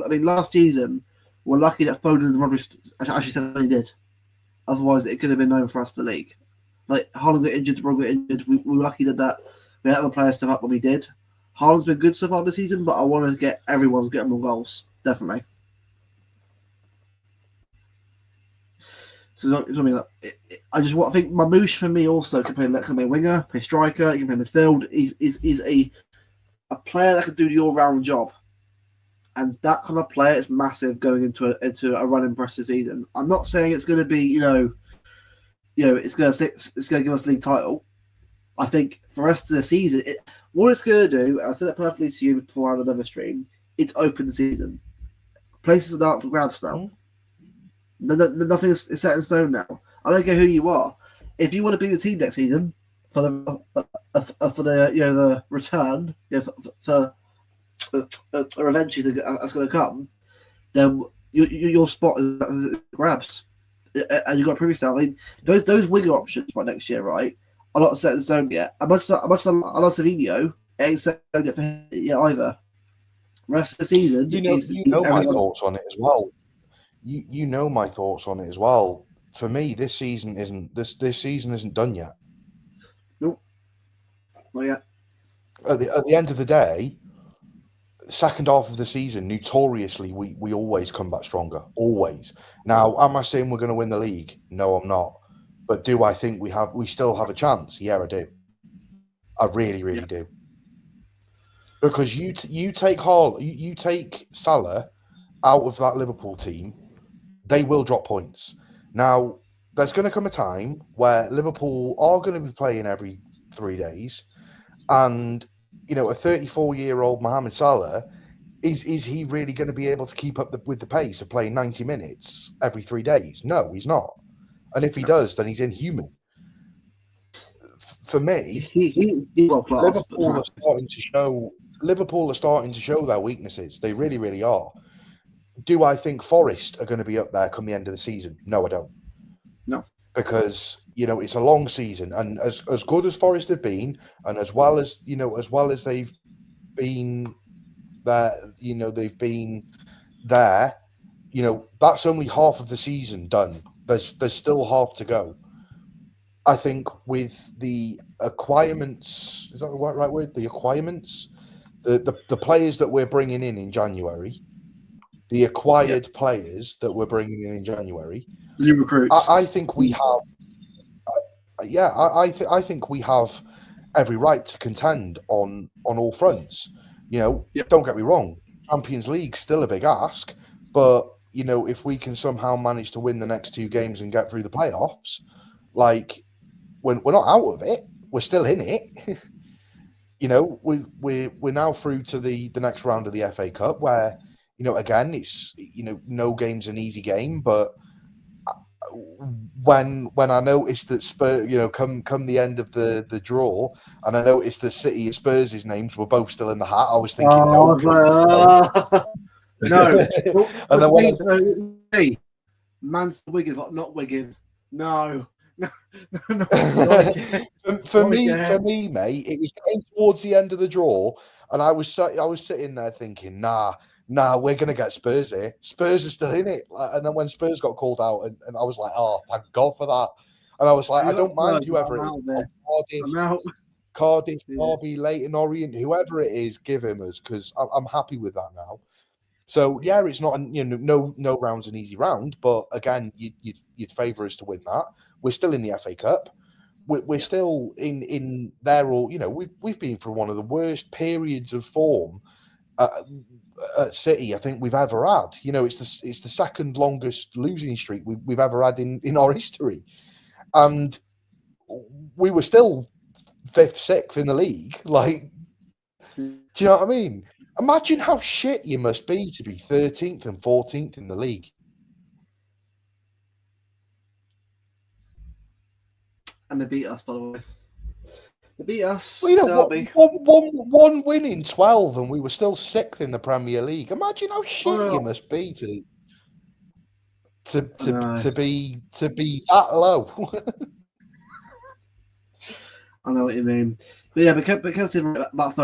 mean, last season we're lucky that Foden and Rodri actually said what he did. Otherwise, it could have been known for us the league. Like, Haaland got injured, De Bruyne got injured. We were lucky that we had other players step up when we did. Haaland's been good so far this season, but I want to get everyone to get more goals, definitely. So I think Marmoush for me also can play a winger, play striker, he can play midfield. He's a player that can do the all-round job, and that kind of player is massive going into a running press this season. I'm not saying it's going to be it's going to give us a league title. I think for us to the season, what it's going to do, I said it perfectly to you before on another stream, it's open season. Places are out for grabs now. Nothing is set in stone now. I don't care who you are. If you want to be the team next season for the return, for eventually that's going to come, then your spot is grabs, and you've got to prove yourself. I mean, those winger options by next year, right? Are not set in stone yet. I love Savinho. It ain't set in stone yet either. Rest of the season, you know my thoughts on it as well. You know my thoughts on it as well. For me, this season isn't done yet. Nope, not yet. At the end of the day, second half of the season, notoriously, we always come back stronger. Always. Now, am I saying we're going to win the league? No, I'm not. But do I think we still have a chance? Yeah, I do. I really, really do. Because you take you take Salah out of that Liverpool team, they will drop points. Now, there's going to come a time where Liverpool are going to be playing every 3 days, and a 34-year-old Mohamed Salah, is he really going to be able to keep up with the pace of playing 90 minutes every 3 days? No, he's not. And if he does, then he's inhuman. For me, Liverpool are starting to show their weaknesses. They really, really are. Do I think Forest are going to be up there come the end of the season? No, I don't. No. Because, it's a long season, and as good as Forest have been, and as well as they've been there, they've been there, that's only half of the season done. There's still half to go. I think with the acquirements, is that the right word? The acquirements, the players that we're bringing in January, the acquired players that we're bringing in January, new recruits. I think we have. I think we have every right to contend on all fronts. Yep. Don't get me wrong, Champions League's still a big ask, but if we can somehow manage to win the next 2 games and get through the playoffs, like we're not out of it, we're still in it. We're now through to the next round of the FA Cup, where again it's no game's an easy game, but when I noticed that Spurs, come the end of the draw, and I noticed that City and Spurs' names were both still in the hat, I was thinking, I no, was please, no. And then when Hey, man's Wigan, not Wigan. No. for me, mate, it was getting towards the end of the draw, and I was sitting there thinking, nah, we're gonna get Spurs here. Spurs are still in it. And then when Spurs got called out, and I was like, oh, thank God for that. And I was like, I don't mind whoever it is, Cardiff, Derby, Leighton Orient, whoever it is, give him us, because I'm happy with that now. So yeah, it's not no round's an easy round, but again, you'd favour us to win that. We're still in the FA Cup. We're still in there. All we've been through one of the worst periods of form at City I think we've ever had. It's the second longest losing streak we've ever had in our history, and we were still 5th, 6th in the league. Like, do you know what I mean? Imagine how shit you must be to be 13th and 14th in the league. And they beat us, by the way. They beat us. Well, one win in 12, and we were still 6th in the Premier League. Imagine how shit you must be to be that low. I know what you mean, but yeah, because about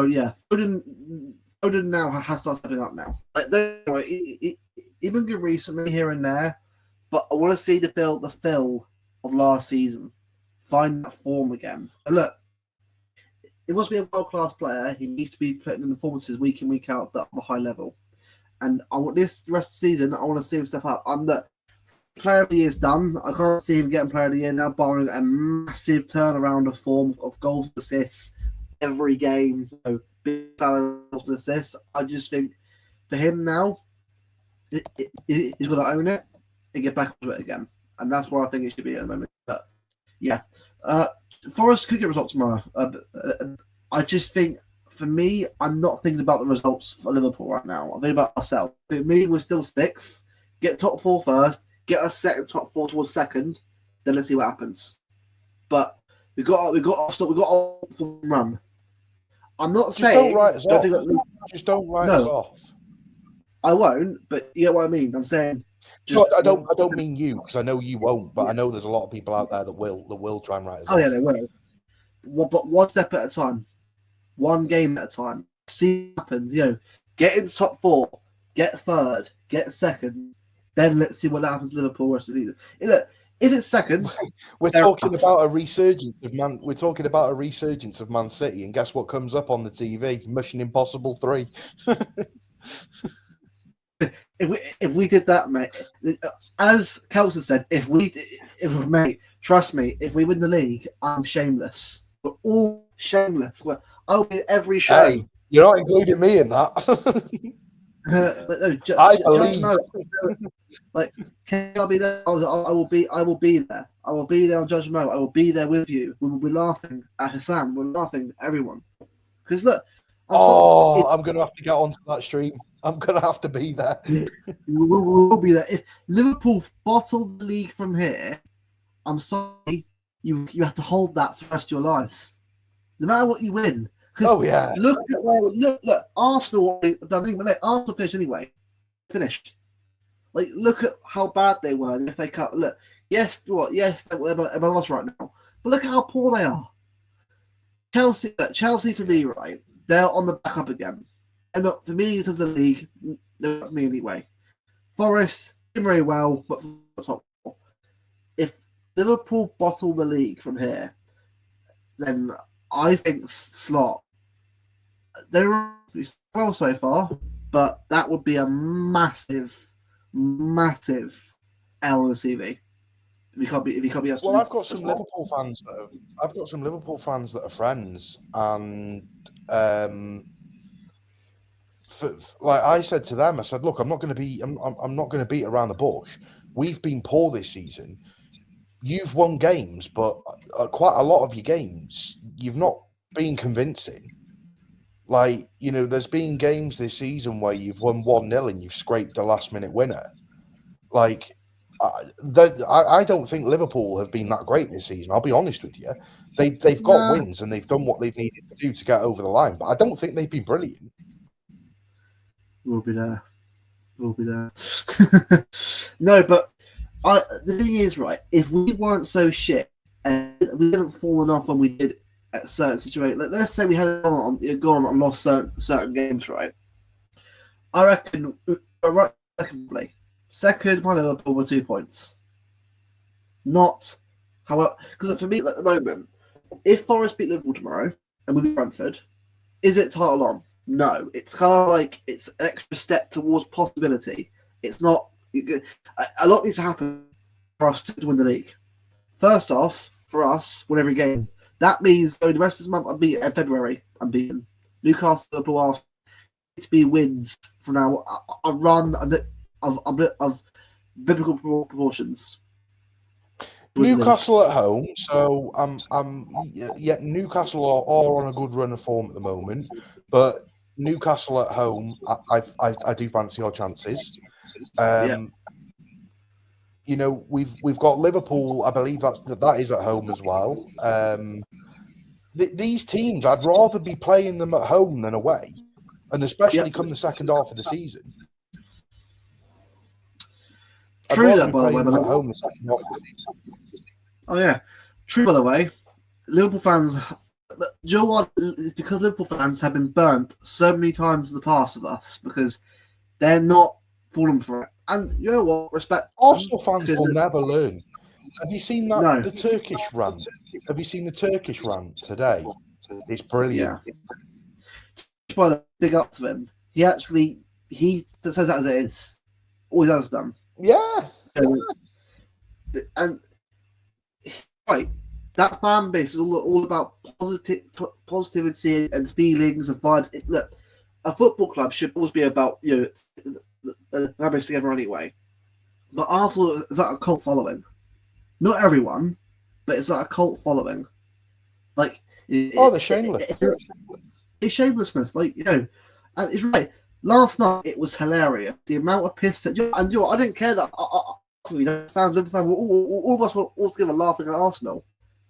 Foden now has started stepping up now. Like, even good recently here and there, but I want to see the fill of last season, find that form again. And look, he wants to be a world-class player. He needs to be putting in performances week in, week out at a high level. And I want the rest of the season, I want to see him step up. Player of the year is done. I can't see him getting player of the year now, barring a massive turnaround of form of goals and assists every game. Big salary goals and assists. I just think for him now, he's got to own it and get back to it again. And that's where I think it should be at the moment. But yeah, Forest could get results tomorrow. I just think, for me, I'm not thinking about the results for Liverpool right now. I'm thinking about ourselves. For me, we're still 6th. Get top 4 first. Get us second, top 4 towards second. Then let's see what happens. But we got a run. I'm not saying. Just don't write us off. I won't. But you get what I mean. I'm saying. I don't mean you, because I know you won't. But I know there's a lot of people out there that will try and write us off. Oh yeah, they will. But one step at a time, one game at a time. See what happens. Get in top 4, get 3rd, get 2nd. Then let's see what happens to Liverpool rest of the season. Look, if it's 2nd, we're talking about a resurgence of Man. We're talking about a resurgence of Man City, and guess what comes up on the TV? Mission Impossible 3. If we did that, mate, as Kelson said, mate, trust me, if we win the league, I'm shameless. We're all shameless. I'll be at every show. Hey, you're not including me in that. I believe. Like, can I be there? I will be there. I will be there on Judge Mo. I will be there with you. We will be laughing at Hassan. We're laughing at everyone. Because look, I'm going to have to get onto that stream. I'm going to have to be there. We'll be there. If Liverpool bottled the league from here, I'm sorry, you have to hold that for the rest of your lives, no matter what you win. Oh yeah. Look Arsenal. Arsenal finished anyway. Finished. Like, look at how bad they were in the FA Cup. Look, yes, they're lost right now, but look at how poor they are. Chelsea for me, right? They're on the back up again, and look, for me in terms of the league, not for me anyway. Forest doing very well, but for the top 4. If Liverpool bottle the league from here, then I think Slot. They're well so far, but that would be a massive L on the CV. If he can't be asked to Well, do I've got as some well. Liverpool fans that are friends, and like I said to them, I said, look, I'm not going to beat around the bush. We've been poor this season. You've won games, but quite a lot of your games, you've not been convincing. Like, there's been games this season where you've won 1-0 and you've scraped a last-minute winner. Like, I don't think Liverpool have been that great this season. I'll be honest with you. They've got wins and they've done what they've needed to do to get over the line, but I don't think they've been brilliant. We'll be there. No, but the thing is, right, if we weren't so shit and we hadn't fallen off when we did at certain situations, let's say we had gone on and lost certain games, right? I reckon right second by Liverpool were 2 points. Not, however, because for me at the moment, if Forest beat Liverpool tomorrow and we beat Brentford, is it title on? No, it's kind of like it's an extra step towards possibility. It's not. A lot needs to happen for us to win the league. First off, for us, win every game. That means going the rest of this month, February, I'm beaten. Newcastle, Liverpool are to be wins from now. A run of biblical proportions. Newcastle at home, so Newcastle are on a good run of form at the moment, but Newcastle at home, I do fancy our chances. We've got Liverpool. I believe that is at home as well. These teams, I'd rather be playing them at home than away, and especially come the second half of the season. True that, by the way. At home the second half of the season. Oh yeah, true by the way. Liverpool fans. Do you know what? It's because Liverpool fans have been burnt so many times in the past of us because they're not falling for it. And you know what? Respect. Arsenal fans will never learn. Have you seen that? No. The Turkish rant? Have you seen the Turkish rant today? It's brilliant. Yeah. Big up to him. He says that as it is. Always has done. Yeah. And right. That fan base is all about positivity and feelings and vibes. Look, a football club should always be about the fan base together anyway. But Arsenal is like a cult following. Not everyone, but it's like a cult following. Like they're shameless. It's shamelessness, and it's right. Last night it was hilarious. The amount of piss and you know what? I didn't care that fans, Liverpool fans, all of us were all together laughing at Arsenal.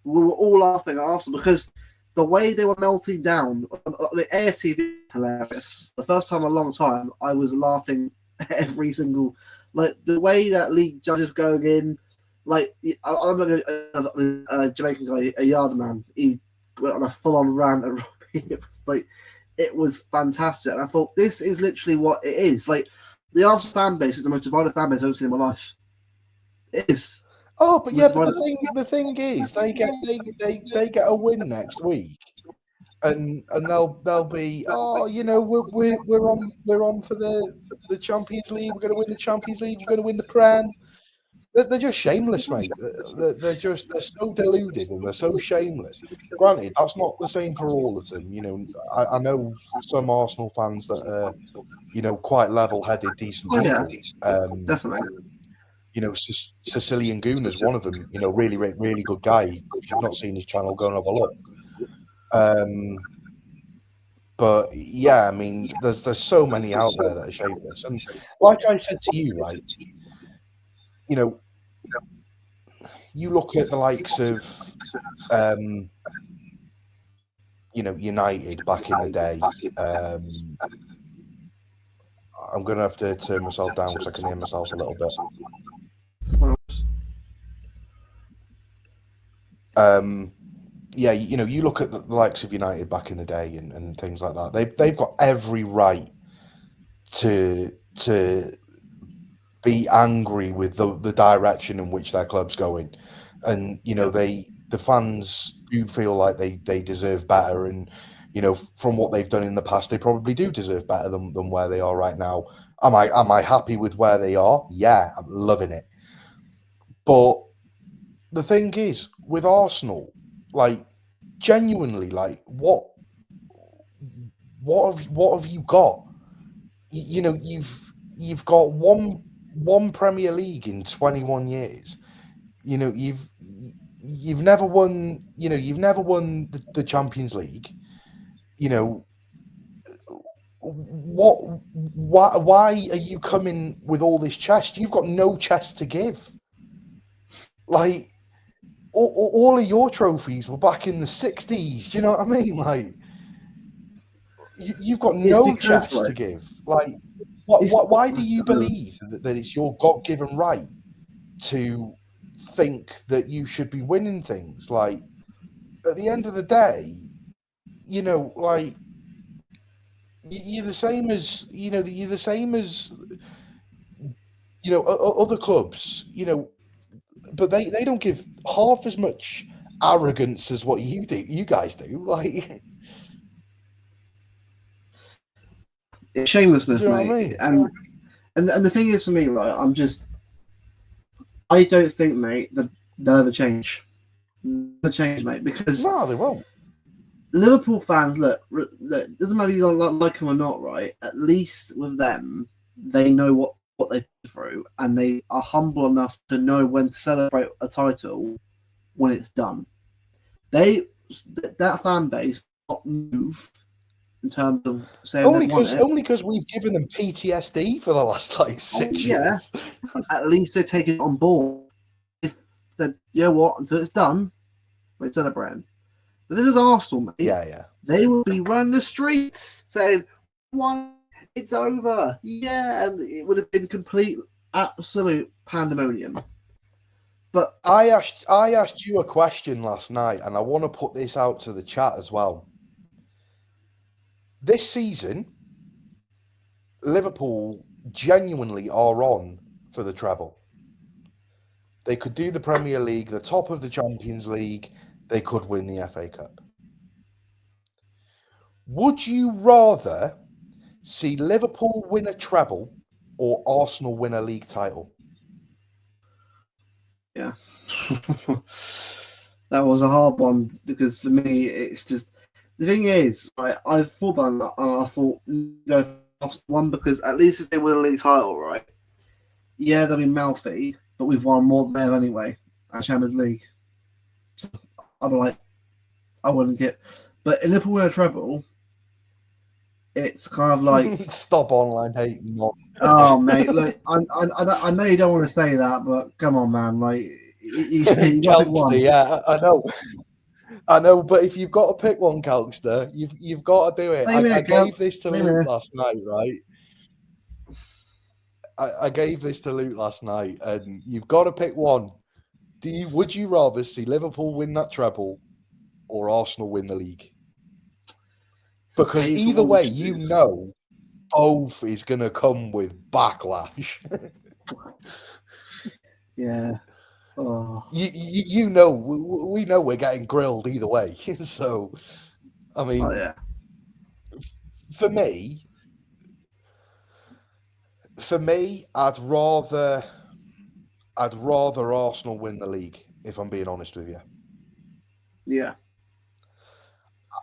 We were all laughing at Arsenal because the way they were melting down, the AFTV was hilarious. The first time in a long time, I was laughing every single, the way that league judges going in. I remember a Jamaican guy, a yard man, he went on a full-on rant at Robbie. It was fantastic. And I thought, this is literally what it is. The Arsenal fan base is the most divided fan base I've ever seen in my life. It is. Oh, but yeah, but the thing is, they get a win next week, and they'll be we're on for the Champions League. We're going to win the Champions League. We're going to win the Prem. They're just shameless, mate. They're so deluded and they're so shameless. Granted, that's not the same for all of them. I know some Arsenal fans that are quite level-headed, decent people. Yeah, definitely. Sicilian Goon is one of them. Really, really good guy. If you've not seen his channel, go and have a look. But yeah, I mean, there's so many out there that are shameless. And like I said to you, right? You look at the likes of, United back in the day. I'm going to have to turn myself down because I can hear myself a little bit. You look at the likes of United back in the day and things like that. They've got every right to be angry with the direction in which their club's going, and the fans do feel like they deserve better, and from what they've done in the past, they probably do deserve better than where they are right now. Am I happy with where they are? Yeah, I'm loving it, but the thing is with Arsenal, like genuinely, like what have you got? You know, you've got one Premier League in 21 years. You know, you've never won. You know, you've never won the Champions League. You know, why are you coming with all this chest? You've got no chest to give. Like all of your trophies were back in the 60s. Do you know what I mean? Like you've got no chest to give. Like why do you believe that it's your God-given right to think that you should be winning things? Like at the end of the day, you know, like you're the same as other clubs, you know, but they don't give half as much arrogance as what you guys do. Like it's shamelessness, you know mate. what I mean? And the thing is for me, like I don't think, mate, that they'll ever change. They'll change, mate, because No, they won't. Liverpool fans, look, doesn't matter if you like them or not, right? At least with them, they know what they go through, and they are humble enough to know when to celebrate a title when it's done. That fan base will not move in terms of saying only because we've given them PTSD for the last like 6 years. At least they're taking it on board. If you know what, until it's done, we're celebrating. But this is Arsenal, mate. Yeah. They will be running the streets saying, "One, it's over." Yeah, and it would have been complete, absolute pandemonium. But I asked you a question last night, and I want to put this out to the chat as well. This season, Liverpool genuinely are on for the treble. They could do the Premier League, the top of the Champions League. They could win the FA Cup. Would you rather see Liverpool win a treble or Arsenal win a league title? Yeah. That was a hard one because for me, it's just the thing is, I thought about that and I thought, one because at least if they win a league title, right? Yeah, they'll be mouthy, but we've won more than they have anyway at Champions League. So I'd be like, I wouldn't get. But if Liverpool win a treble, it's kind of like stop online hating. Oh, mate, look, I know you don't want to say that, but come on, man, like you got to pick one. Yeah, I know, but if you've got to pick one, Calxter, you've got to do it. I gave this to Luke last night, right? I gave this to Luke last night, and you've got to pick one. Would you rather see Liverpool win that treble or Arsenal win the league? Because either way, you know, both is going to come with backlash. Yeah. Oh. You know, we know we're getting grilled either way. So, I mean, for me, I'd rather Arsenal win the league, if I'm being honest with you. Yeah.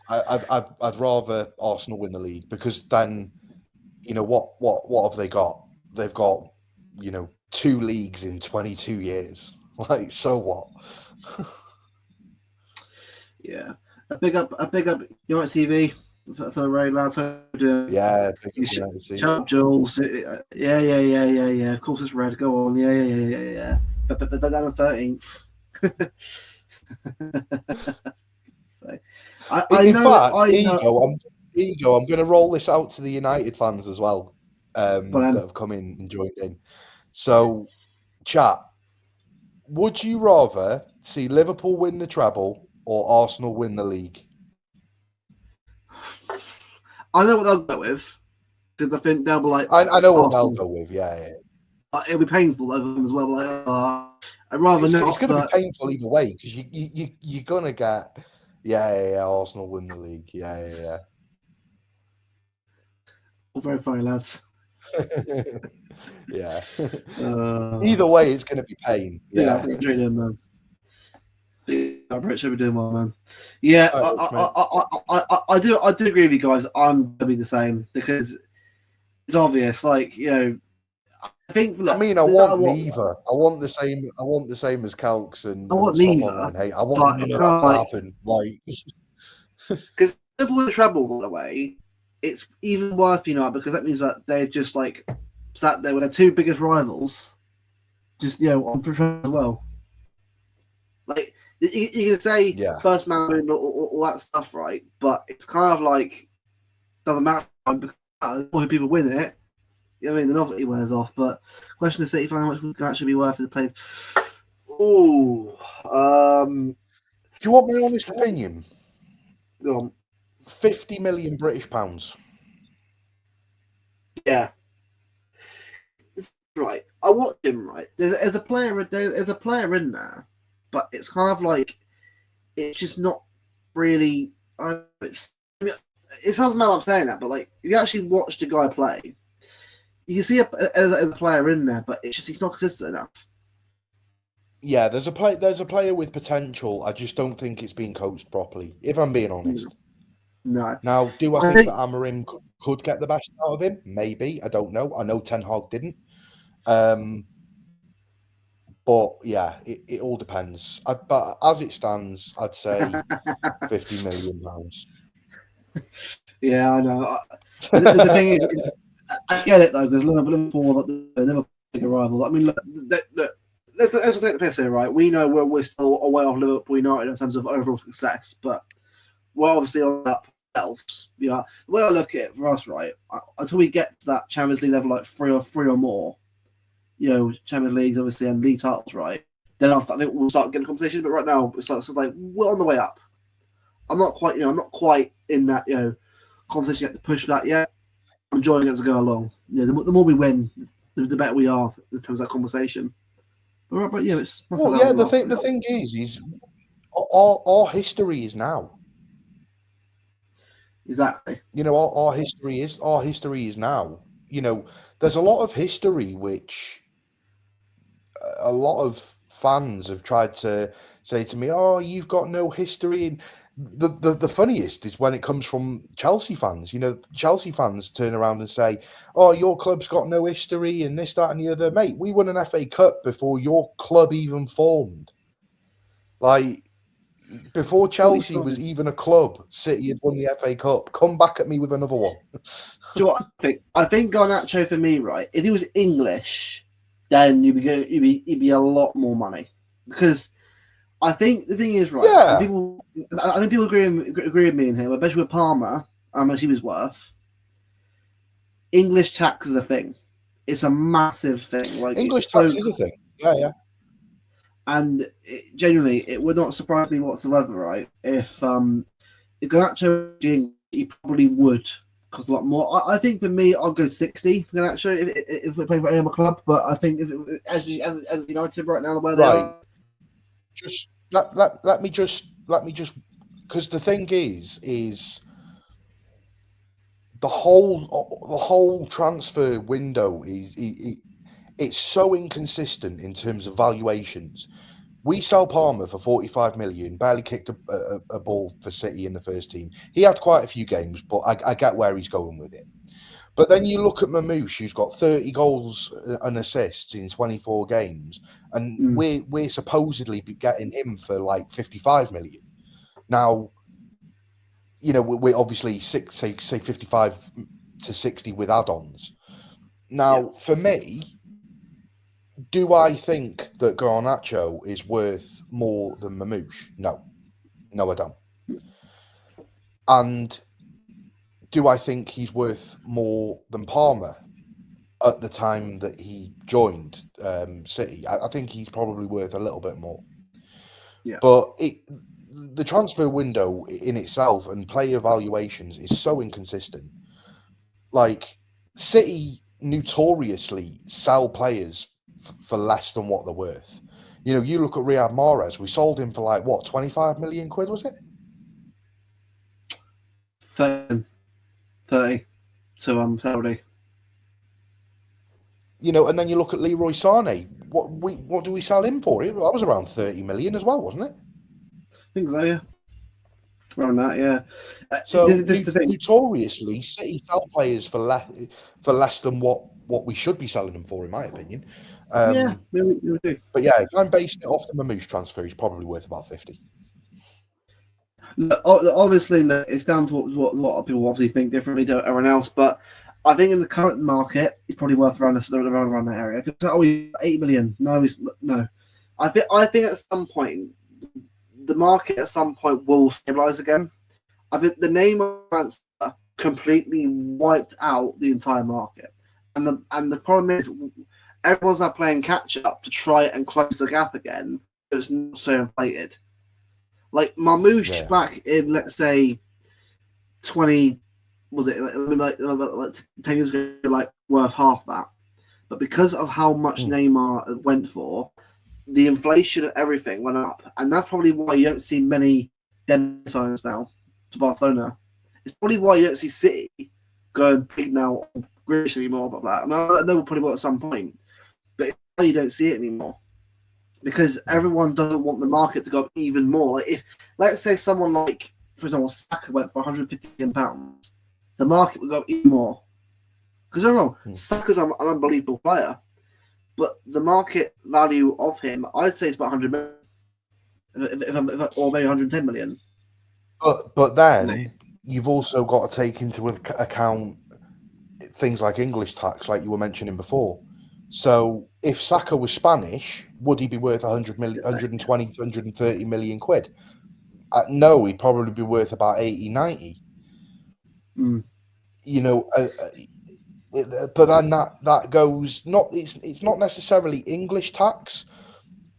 I'd rather Arsenal win the league because then, you know, what have they got? They've got, you know, 2 leagues in 22 years. Like, so what? Yeah. A big up United TV for the raid, lads. Yeah, shut up, Jules. Yeah. Of course it's red. Go on. Yeah. But down on 13th. So, Ego, I'm going to roll this out to the United fans as well that have come in and joined in. So, chat, would you rather see Liverpool win the treble or Arsenal win the league? I know what they'll go with because I think they'll be like. I know what they'll go with. Yeah. It'll be painful over them as well. Like, I'd rather not. It's going to be painful either way because you're going to get. Yeah. Arsenal win the league. Yeah. All very funny, lads. Yeah. Either way, it's going to be pain. Yeah. British should be doing well, man. Yeah, I do agree with you guys. I'm gonna be the same because it's obvious. Like, you know, I think. Look, I mean, I want neither. I want the same. I want the same as Calcs and some online hate. I want none of that to happen. Like, because if they win the treble, by the way, it's even worse for United because that means that they've just like sat there with their two biggest rivals, just on for treble as well. Like you can say first man win all that stuff, right? But it's kind of like doesn't matter because who people win it. I mean, the novelty wears off. But question of City fan, how much would actually be worth to play? Oh, do you want my honest opinion? Go on. 50 million British pounds. Yeah. Right. I watch him, right? There's a player in there, but it's kind of like it's just not really it sounds mad I'm saying that, but like if you actually watch the guy play, you can see as a player in there, but it's just he's not consistent enough. Yeah, there's a player with potential. I just don't think it's being coached properly, if I'm being honest. No. Now, do I think that Amorim could get the best out of him? Maybe. I don't know. I know Ten Hag didn't. But yeah, it all depends. But as it stands, I'd say £50 million. Yeah, I know. The thing is, I get it though, because Liverpool, they're never big a rival. I mean, look, let's take the piss here, right? We know we're still away off Liverpool United in terms of overall success, but we're obviously on that elves. The way I look at it for us, right, until we get to that Champions League level, like three or more, Champions Leagues obviously and league titles, right? Then I think we'll start getting competition. But right now, it's like we're on the way up. I'm not quite in that competition yet to push that yet. I'm enjoying it as I go along. The more we win, the better we are in terms of that conversation. But yeah, it's the thing is our history is now. Exactly. Our history is now. There's a lot of history which a lot of fans have tried to say to me, "Oh, you've got no history." And the funniest is when it comes from Chelsea fans. Chelsea fans turn around and say, "Oh, your club's got no history and this, that, and the other." Mate, we won an FA Cup before your club even formed. Like, before Chelsea was even a club, City had won the FA Cup. Come back at me with another one. Do you know what I think? I think Garnacho for me, right? If he was English, then he'd be a lot more money, because I think the thing is, right? Yeah. I think people agree with me in here, especially with Palmer, how much he was worth. English tax is a thing. It's a massive thing. Like English tax is a thing. Yeah. And genuinely, it would not surprise me whatsoever, right? If Garnacho, he probably would cost a lot more. I think for me, I'll go 60 for Garnacho if we play for any other club. But I think as United right now, the way they are, just let me just because the thing is the whole transfer window it's so inconsistent in terms of valuations. We sell Palmer for 45 million, barely kicked a ball for City in the first team. He had quite a few games, but I get where he's going with it. But then you look at Marmoush, who's got 30 goals and assists in 24 games, and we're supposedly getting him for like 55 million. Now, we're obviously say 55 to 60 with add-ons. Now, for me, do I think that Garnacho is worth more than Marmoush? No, I don't. And do I think he's worth more than Palmer at the time that he joined City? I think he's probably worth a little bit more. Yeah. But the transfer window in itself and player evaluations is so inconsistent. Like, City notoriously sell players for less than what they're worth. You look at Riyad Mahrez, we sold him for like, what, 25 million quid, was it? 30 to Saudi. And then you look at Leroy Sané. What do we sell him for? That was around 30 million as well, wasn't it? think so, yeah. Around that, yeah. So This is the thing. notoriously, City sell players for less than what we should be selling them for, in my opinion. Yeah, we do. But yeah, if I'm basing it off the Marmoush transfer, he's probably worth about 50. Look, obviously, look, it's down to what people obviously think differently to everyone else, but I think in the current market, it's probably worth around that area. Because 8 million. No. I think at some point, the market at some point will stabilize again. I think the Neymar transfer completely wiped out the entire market, and the problem is everyone's now playing catch up to try and close the gap again. It's not so inflated. Like Marmoush back in, let's say, 20, was it like 10 years ago, like worth half that. But because of how much Neymar went for, the inflation of everything went up. And that's probably why you don't see many signs now to Barcelona. It's probably why you don't see City going big now on Grealish anymore. But I mean, I know we'll probably will at some point. But it's why you don't see it anymore. Because everyone doesn't want the market to go up even more. Like if, let's say, someone like, for example, Saka went for £150 million, the market would go up even more. Because don't know, Saka's an unbelievable player, but the market value of him, I'd say, it's about 100 million, or maybe 110 million. But then you've also got to take into account things like English tax, like you were mentioning before. So if Saka was Spanish, would he be worth 100 million, 120, 130 million quid? No, he'd probably be worth about 80, 90. You know, but then that goes it's not necessarily English tax,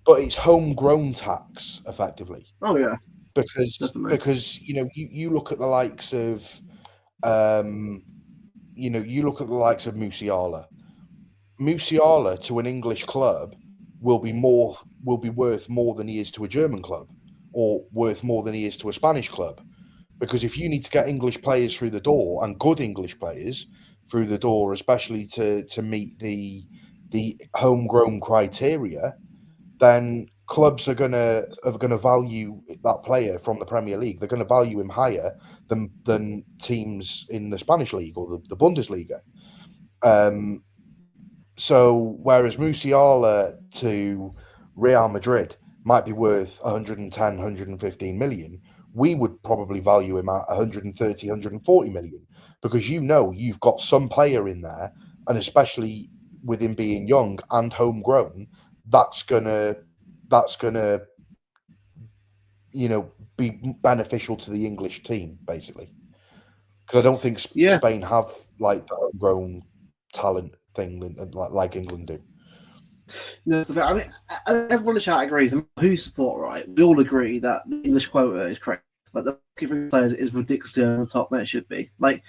but it's homegrown tax effectively. Oh yeah, because you look at the likes of Musiala. Musiala to an English club will be worth more than he is to a German club, or worth more than he is to a Spanish club. Because if you need to get English players through the door, and good English players through the door, especially to meet the homegrown criteria, then clubs are gonna value that player from the Premier League. They're going to value him higher than teams in the Spanish league or the Bundesliga. So whereas Musiala to Real Madrid might be worth 110, 115 million, we would probably value him at 130, 140 million, because you've got some player in there, and especially with him being young and homegrown, that's gonna be beneficial to the English team, basically. Because I don't think Spain have like the homegrown talent thing like England do. No, I mean, everyone in the chat agrees. And who support, right? We all agree that the English quota is correct. Like the giving players is ridiculously on the top than it should be. Like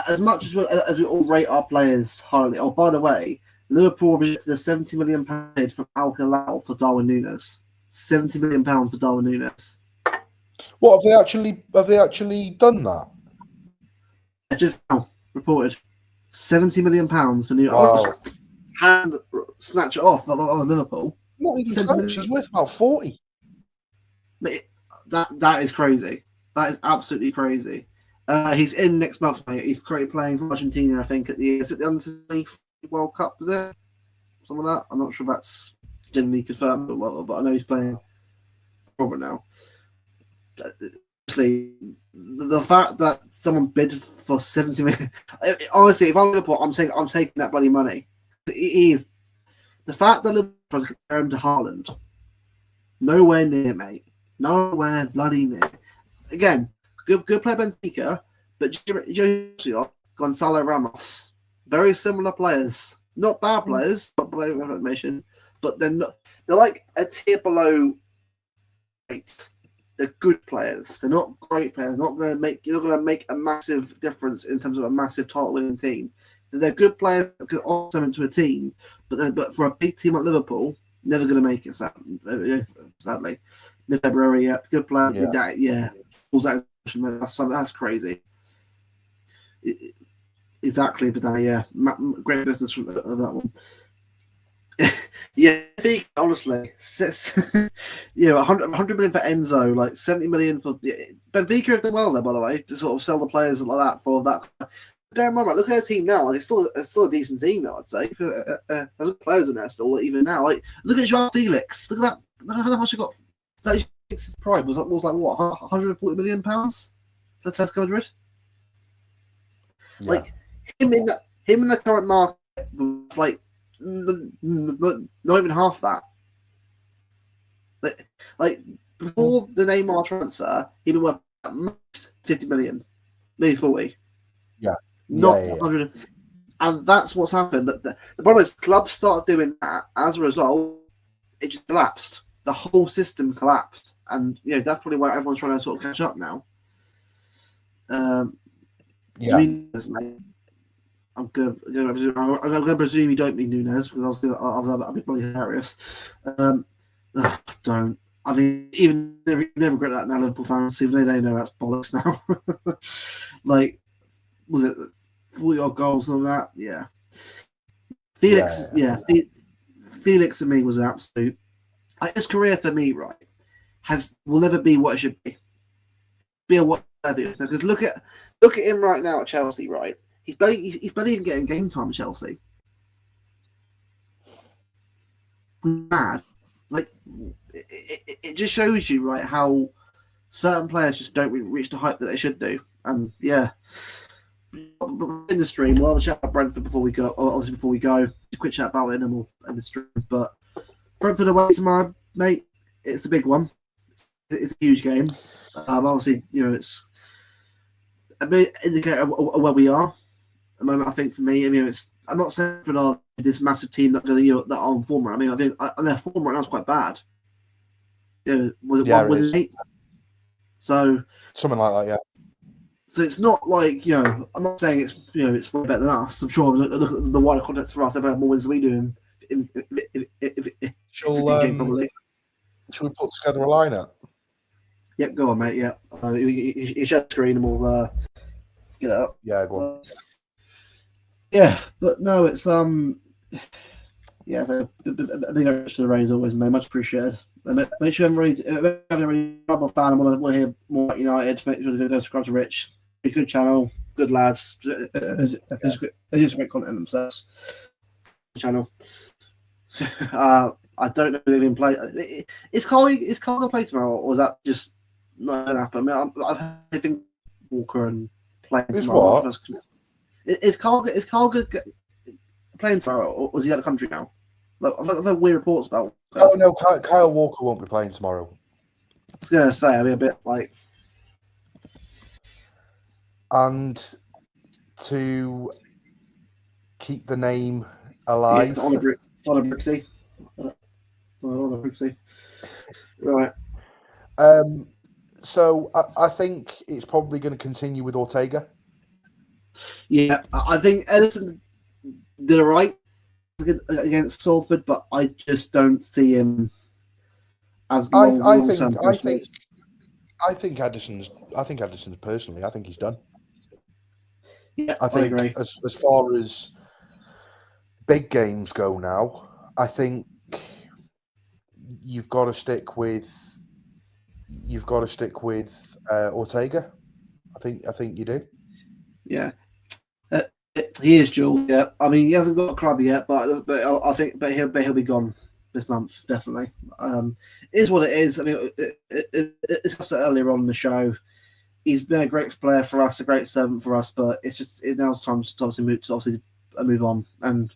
as much as we all rate our players highly. Oh, by the way, Liverpool rejected a £70 million paid from Al Hilal for Darwin Núñez. £70 million for Darwin Núñez. What have they actually done that? Just now reported £70 million for Núñez. Wow. Hand snatch it off Liverpool. Not even she's worth about 40. That is crazy. That is absolutely crazy. He's in next month, mate. He's currently playing for Argentina, I think, is it the Under-20 World Cup, is it? Something like that. I'm not sure if that's generally confirmed or whatever, but I know he's playing Robert now. Honestly, the fact that someone bid for 70 million, honestly, if I'm Liverpool, I'm taking that bloody money. It is the fact that Liverpool compare him to Haaland. Nowhere near, mate. Nowhere bloody near. Again, good player Benfica, but Jose Gonzalo Ramos, very similar players. Not bad players, not by information, but they're like a tier below great. They're good players. They're not great players. You're not going to make a massive difference in terms of a massive title-winning team. They're good players that can also into a team, but for a big team like Liverpool, never going to make it. Sadly, mid February, yeah, good player. Yeah. That's crazy. Exactly, but great business from that one. Yeah, I think honestly, 100 million for Enzo, like 70 million for Benfica have done well there, by the way, to sort of sell the players like that for that. Don't remember, look at their team now. Like it's still a decent team, I'd say. There's players in there still, even now. Like look at João Felix. Look at that. Look how much he got. That price was like what 140 million pounds for Atletico Madrid. Yeah. Like him in the current market, like not even half that. Like before the Neymar transfer, he'd been worth max 50 million, maybe 40. Yeah. Not Yeah. 100. And that's what's happened. The problem is clubs started doing that. As a result, it just collapsed. The whole system collapsed. And that's probably why everyone's trying to sort of catch up now. Yeah. Nunez, mate. I'm going to presume you don't mean Nunez because I'll be probably hilarious. Don't. I mean, even never regret that now, Liverpool fans. Even they know that's bollocks now. Like, was it 40-odd goals and all that? Yeah. Felix, Felix to me was an absolute. His career for me, right, will never be what it should be. Be a what because look at him right now at Chelsea, right? He's barely even getting game time at Chelsea. Mad, like it just shows you, right, how certain players just don't reach the height that they should do. And yeah, in the stream, we'll have a chat about Brentford before we go. Obviously, before we go, just a quick chat about it, and then we'll end the stream. But Brentford away tomorrow, mate. It's a big one. It's a huge game. Obviously, it's a bit indicator of where we are. At the moment, I think for me, I'm not saying for this massive team that that are on form. I mean, I think their form right now is quite bad. Was it 1-8? So something like that, yeah. So it's not like I'm not saying it's way better than us. I'm sure look at the wider context for us. They've had more wins than we do. Shall we put together a lineup? Yep, go on, mate. Yeah, you share the screen and we'll get it up. Yeah, go on. Yeah, but no, it's yeah. So a big thanks to the Rains always, mate. Much appreciated. Make sure if you haven't already a fan and want to hear more about United, make sure to go subscribe to Rich. A good channel, good lads. It's great content themselves. Channel. I don't know if they even play. Is Carl gonna play tomorrow, or is that just not gonna happen? I mean, I think Walker and playing tomorrow. What? Is Carl playing tomorrow, or is he out of the country now? Like, I've had weird reports about. Oh no, Kyle Walker won't be playing tomorrow. I was gonna say, I'll be a bit like. And to keep the name alive, On a Brixie. Right. So I think it's probably going to continue with Ortega. Yeah, I think Edison did all right against Salford, but I just don't see him as long. I think Edison's personally, I think he's done. Yeah, I think agree. as far as big games go now, I think you've got to stick with Ortega. I think you do. Yeah, he is dual. Yeah, I mean he hasn't got a club yet, but I think he'll be gone this month definitely. It is what it is. I mean, it's said earlier on in the show. He's been a great player for us, a great servant for us, but now's time to obviously move on. And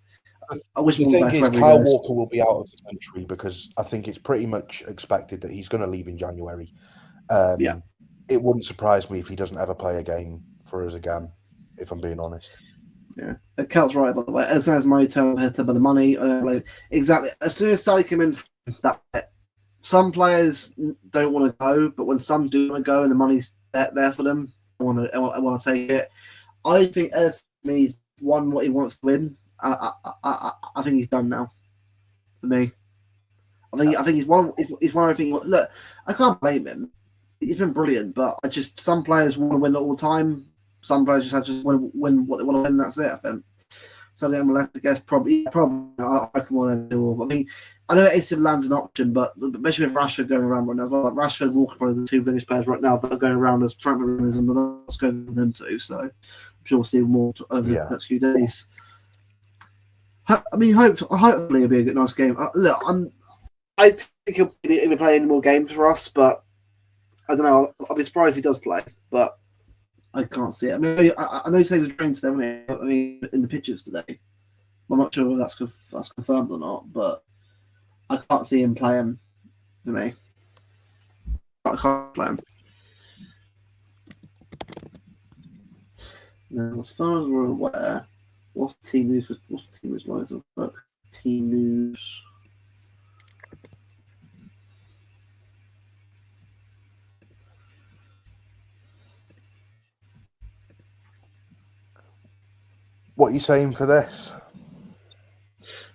I wish the more thing best is, wherever Kyle he goes. Walker will be out of the country because I think it's pretty much expected that he's going to leave in January. Yeah. It wouldn't surprise me if he doesn't ever play a game for us again, if I'm being honest. Yeah, Kel's right, by the way. As soon as money tell him to the money, exactly. As soon as Sally came in, some players don't want to go, but when some do want to go and the money's there for them, I want to take it. I think Edison he's won what he wants to win. I think he's done now. For me, I think he's won. He's won everything. Look, I can't blame him. He's been brilliant, but some players want to win all the time. Some players just want to win what they want to win. And that's it. I think. Saturday MLS, I guess probably I reckon more than two. I mean, I know AC Milan's an option, but especially with Rashford going around right now, well, like Rashford and Walker are probably the two biggest players right now that are going around as transfer rumours, and what's going on them too. So I'm sure we'll see more over the next few days. I mean, hopefully it'll be a nice game. Look, I think he'll be playing more games for us, but I don't know. I'll be surprised if he does play, but I can't see it. I mean, I know he said he was trained today, I mean, in the pictures today. I'm not sure whether that's confirmed or not, but I can't see him playing for me. I can't play him. Now, as far as we're aware, what's the team news wise? Look, team news. What are you saying for this?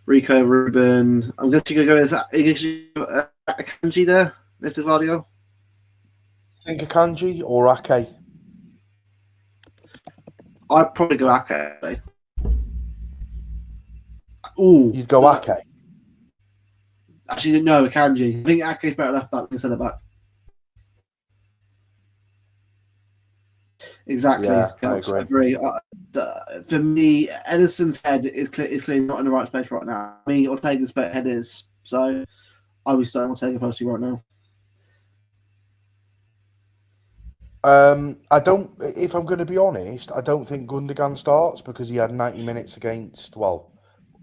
Rico, Ruben. I'm guessing you're going to go Akanji there, Mr. Vardio. Think Akanji or Ake? I'd probably go Ake. Ooh, You'd go Ake? Actually, no, Akanji. I think Ake's better left back than centre back. Exactly. Yeah, I agree. For me, Edison's head is clearly not in the right space right now. I mean, Ortega's head is. So I'll be starting Ortega personally right now. I don't. If I'm going to be honest, I don't think Gundogan starts because he had 90 minutes against. Well,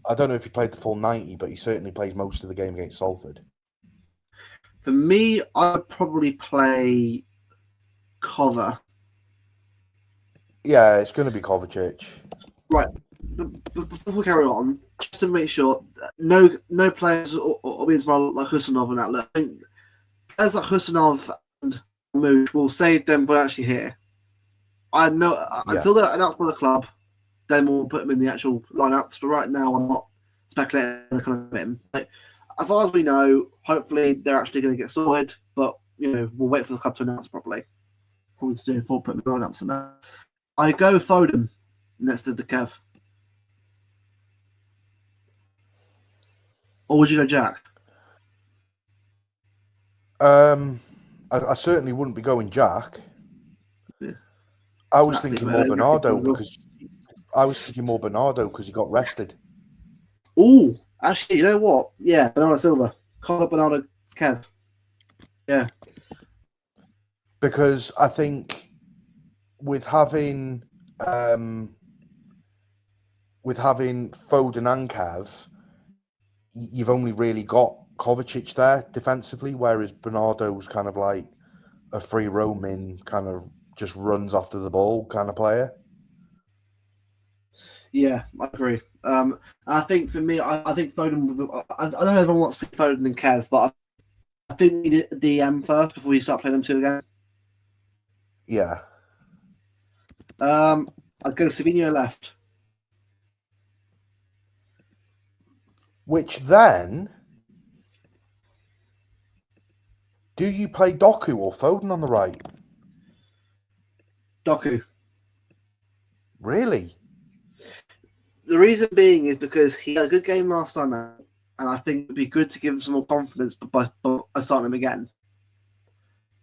I don't know if he played the full 90, but he certainly plays most of the game against Salford. For me, I'd probably play Cover. Yeah, it's going to be Kovacic. Right. Before we carry on, just to make sure, no players or being like Husanov and that. Look, I think players like Husanov and Marmoush will save them, but actually here. I know until they're announced by the club, then we'll put them in the actual lineups. But right now, I'm not speculating on the kind of him. Like, as far as we know, hopefully they're actually going to get sorted. But we'll wait for the club to announce properly. Before putting the lineups and that. I go Foden next to the Kev. Or would you go Jack? I certainly wouldn't be going Jack. Yeah. I was thinking more Bernardo because he got rested. Oh, actually, you know what? Yeah, Bernardo Silva. Call up Bernardo Kev. Yeah. Because I think with having Foden and Kev, you've only really got Kovacic there defensively, whereas Bernardo's kind of like a free roaming, kind of just runs after the ball kind of player. Yeah, I agree. I think for me, I think Foden. I know everyone wants to see Foden and Kev, but I think we need a DM first before we start playing them two again. Yeah. I'd go Savinho left. Which then, do you play Doku or Foden on the right? Doku. Really? The reason being is because he had a good game last time out, and I think it'd be good to give him some more confidence by starting him again.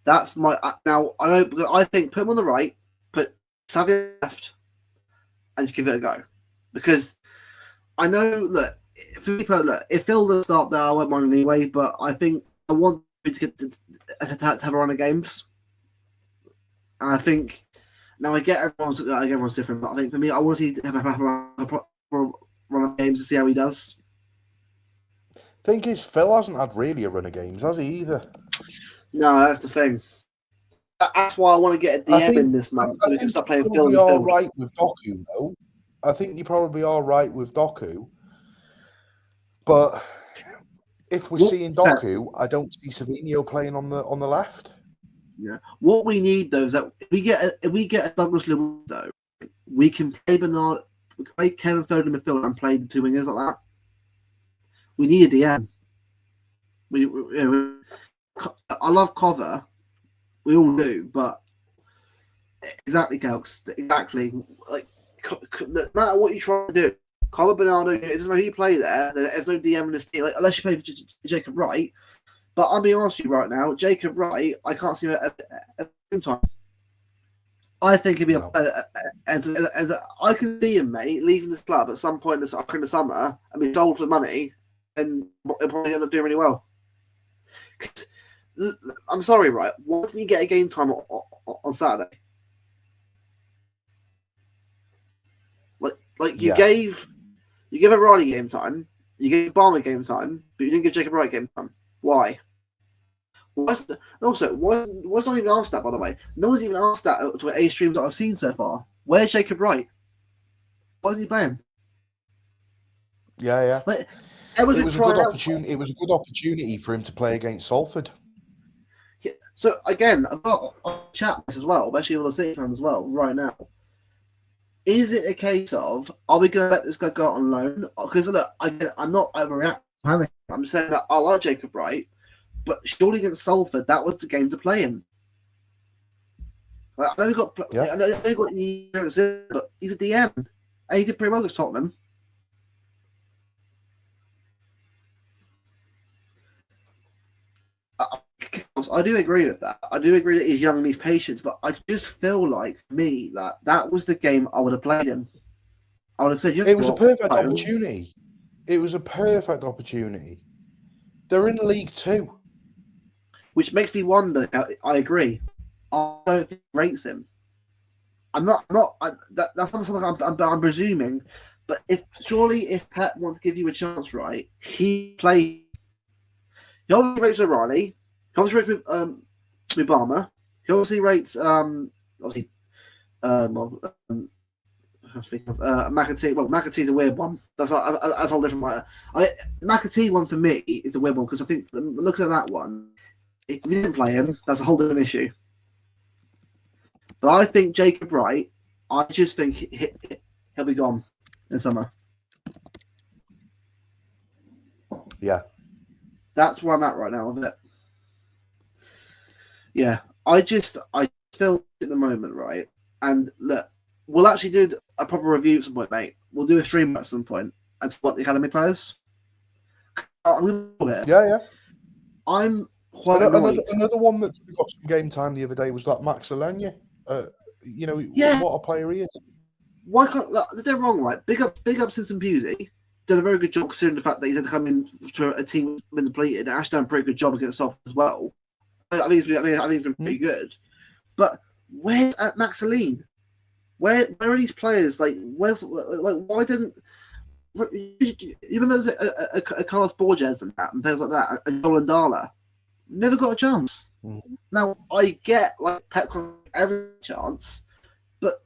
That's my now. I know. I think put him on the right, put Savinho left, and just give it a go. Because I know that for me, if Phil doesn't start there, I won't mind anyway. But I think I want to get to have a run of games. And I think now I get everyone's different, but I think for me, I want to see him have a run of games to see how he does. Thing is, Phil hasn't had really a run of games, has he either? No, that's the thing. That's why I want to get a DM in this month so we can start playing Phil. You're all right with Doku, though. I think you probably are right with Doku. But if we're seeing Doku, I don't see Savinho playing on the left. Yeah. What we need though is that if we get a Douglas Lewis though, we can play Bernard, we can play Kevin Foden in midfield and play the two wingers like that. We need a DM. I love Cover. We all do, but exactly, Kelks. Exactly. Like, no matter what you try to do, Colin Bernardo, it doesn't matter who you play there. There's no DM in this team, like, unless you play for Jacob Wright. But I'll be honest with you right now, Jacob Wright, I can't see him at the time. I think he'd be and I can see him, mate, leaving this club at some point in the summer and be sold for money, and he'll probably end up doing really well. I'm sorry, right? Why didn't you get a game time on Saturday? Like you gave O'Reilly game time, you gave Barmer game time, but you didn't give Jacob Wright game time. Why? Also, why was not even asked that, by the way? No one's even asked that to A streams that I've seen so far. Where's Jacob Wright? Why isn't he playing? Yeah. Like, it was a good opportunity. It was a good opportunity for him to play against Salford. Yeah. So again, I've got a chat as well, especially all the City fans as well, right now. Is it a case of, are we going to let this guy go out on loan? Because look, I'm not overreacting. I'm saying that I like Jacob Wright, but surely against Salford, that was the game to play him. Like, I know he got, but he's a DM, and he did pretty well against Tottenham. I do agree with that. I do agree that he's young and he's patient, but I just feel like, for me, that was the game I would have played him. I would have said, it was a perfect opportunity. It was a perfect opportunity. They're in League Two. Which makes me wonder, I agree. I don't think he rates him. I'm not. That's not something I'm presuming. But if Pep wants to give you a chance, right, he play. He obviously rates O'Reilly. He obviously rates Mubama. He obviously rates McAtee. Well, McAtee's a weird one. That's a whole different matter. McAtee one for me is a weird one because I think looking at that one, if we didn't play him, that's a whole different issue. But I think Jacob Wright, I just think he'll be gone in summer. Yeah. That's where I'm at right now with it. Yeah. I still at the moment, right? And look, we'll actually do a proper review at some point, mate. We'll do a stream at some point and what the academy players. Yeah. I'm quite another one that got some game time the other day was that Max Alenia. What a player he is. Why can't they're wrong, right? Big up Simpson Pusey. Did a very good job considering the fact that he's had to come in to a team that's been depleted. And actually done a pretty good job against Salford as well. I think he's been pretty good. But where's Max Alenia? Where are these players? Why didn't you remember a Carlos Borges and players like that, and Nolan Dala never got a chance. Now I get Pep every chance, but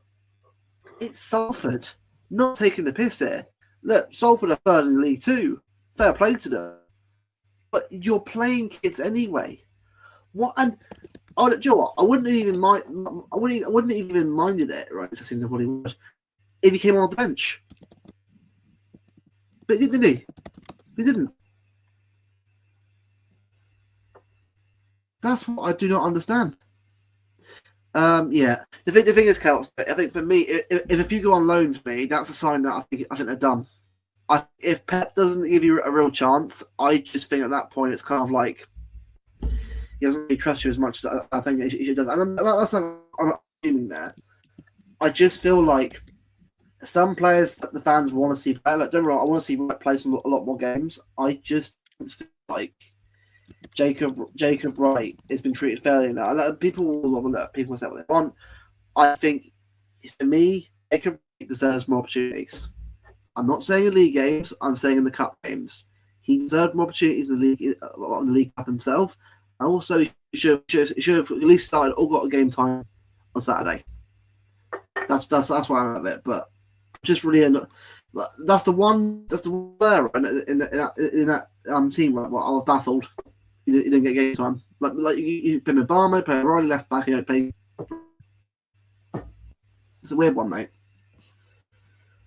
it's Salford not taking the piss here. Look, Salford are third in League Two. Fair play to them, but you're playing kids anyway. What and do you know what? I wouldn't even minded it, right? To see what he would if he came on the bench, but didn't he? He didn't. That's what I do not understand. Yeah. The thing is, Kel, I think for me, if a few go on loan to me, that's a sign that I think they're done. If Pep doesn't give you a real chance, I just think at that point it's kind of like he doesn't really trust you as much as I think he does. And that's what I'm assuming there. I just feel like some players that the fans want to see play. Like, don't get me wrong, I want to see Wright play a lot more games. I just feel like Jacob Wright has been treated fairly now. People will say what they want. I think for me, Jacob Wright deserves more opportunities. I'm not saying in league games. I'm saying in the cup games. He deserved more opportunities in the league cup himself. And also, he should have at least started or got a game time on Saturday. That's why I'm at it. But just really, that's the one there in that team. Right? Well, I was baffled. He didn't get game time. Like you play Obama, play Riley left back, you don't play. It's a weird one, mate.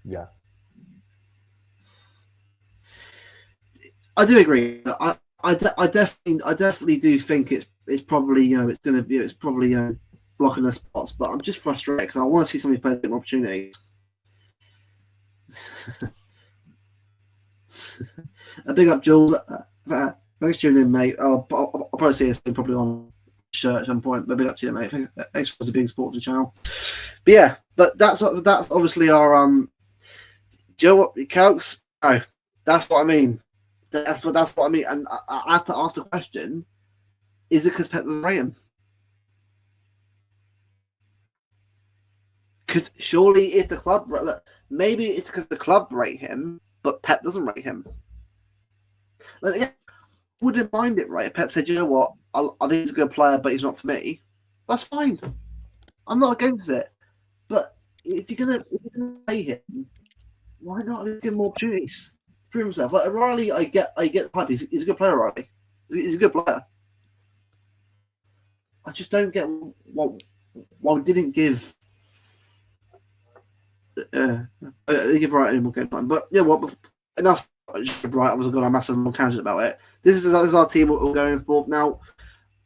Yeah. I do agree. I definitely do think it's probably it's probably blocking the spots, but I'm just frustrated because I want to see somebody play more opportunities. A big up, Jules. Thanks for tuning in, mate. I'll probably see us probably on shirt at some point. But big up to you, mate. Thanks for being support to the channel. But yeah, but that's obviously our Do you know what, Cokes? No, that's what I mean. That's what I mean. And I have to ask the question: is it because Pep doesn't rate him? Because surely, if the club, look, maybe it's because the club rate him, but Pep doesn't rate him. Like, yeah, wouldn't mind it, right? If Pep said, "You know what? I think he's a good player, but he's not for me." That's fine. I'm not against it. But if you're gonna play him, why not give him more opportunities? Prove himself. Like Riley, I get the hype. He's a good player, Riley. He's a good player. I just don't get why we didn't give Wright any more game time. But yeah, what enough. Right, I was going on a massive long tangent about it. This is our team we're going for now.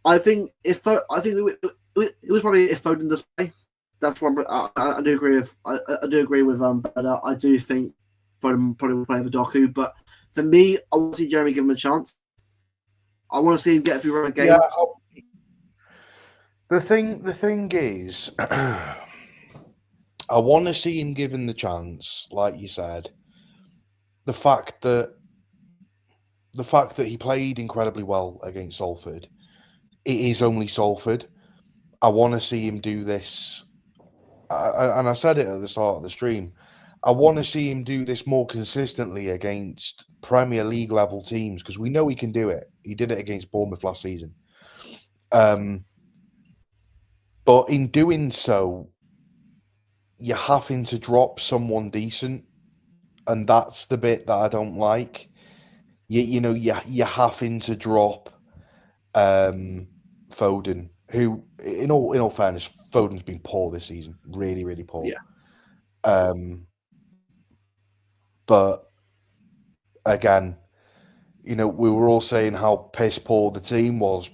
I think it was probably if Foden does play. That's what I do agree with. I do agree with but I do think Foden probably will play with Doku. But for me, I want to see Jeremy give him a chance. I want to see him get a few run of games. Yeah, the thing is, I want to see him given the chance, like you said. The fact that he played incredibly well against Salford, it is only Salford. I want to see him do this, and I said it at the start of the stream. I want to see him do this more consistently against Premier League level teams because we know he can do it. He did it against Bournemouth last season. But in doing so, you're having to drop someone decent. And that's the bit that I don't like. You're having to drop Foden, who, in all fairness, Foden's been poor this season, really, really poor. Yeah. But again, we were all saying how piss poor the team was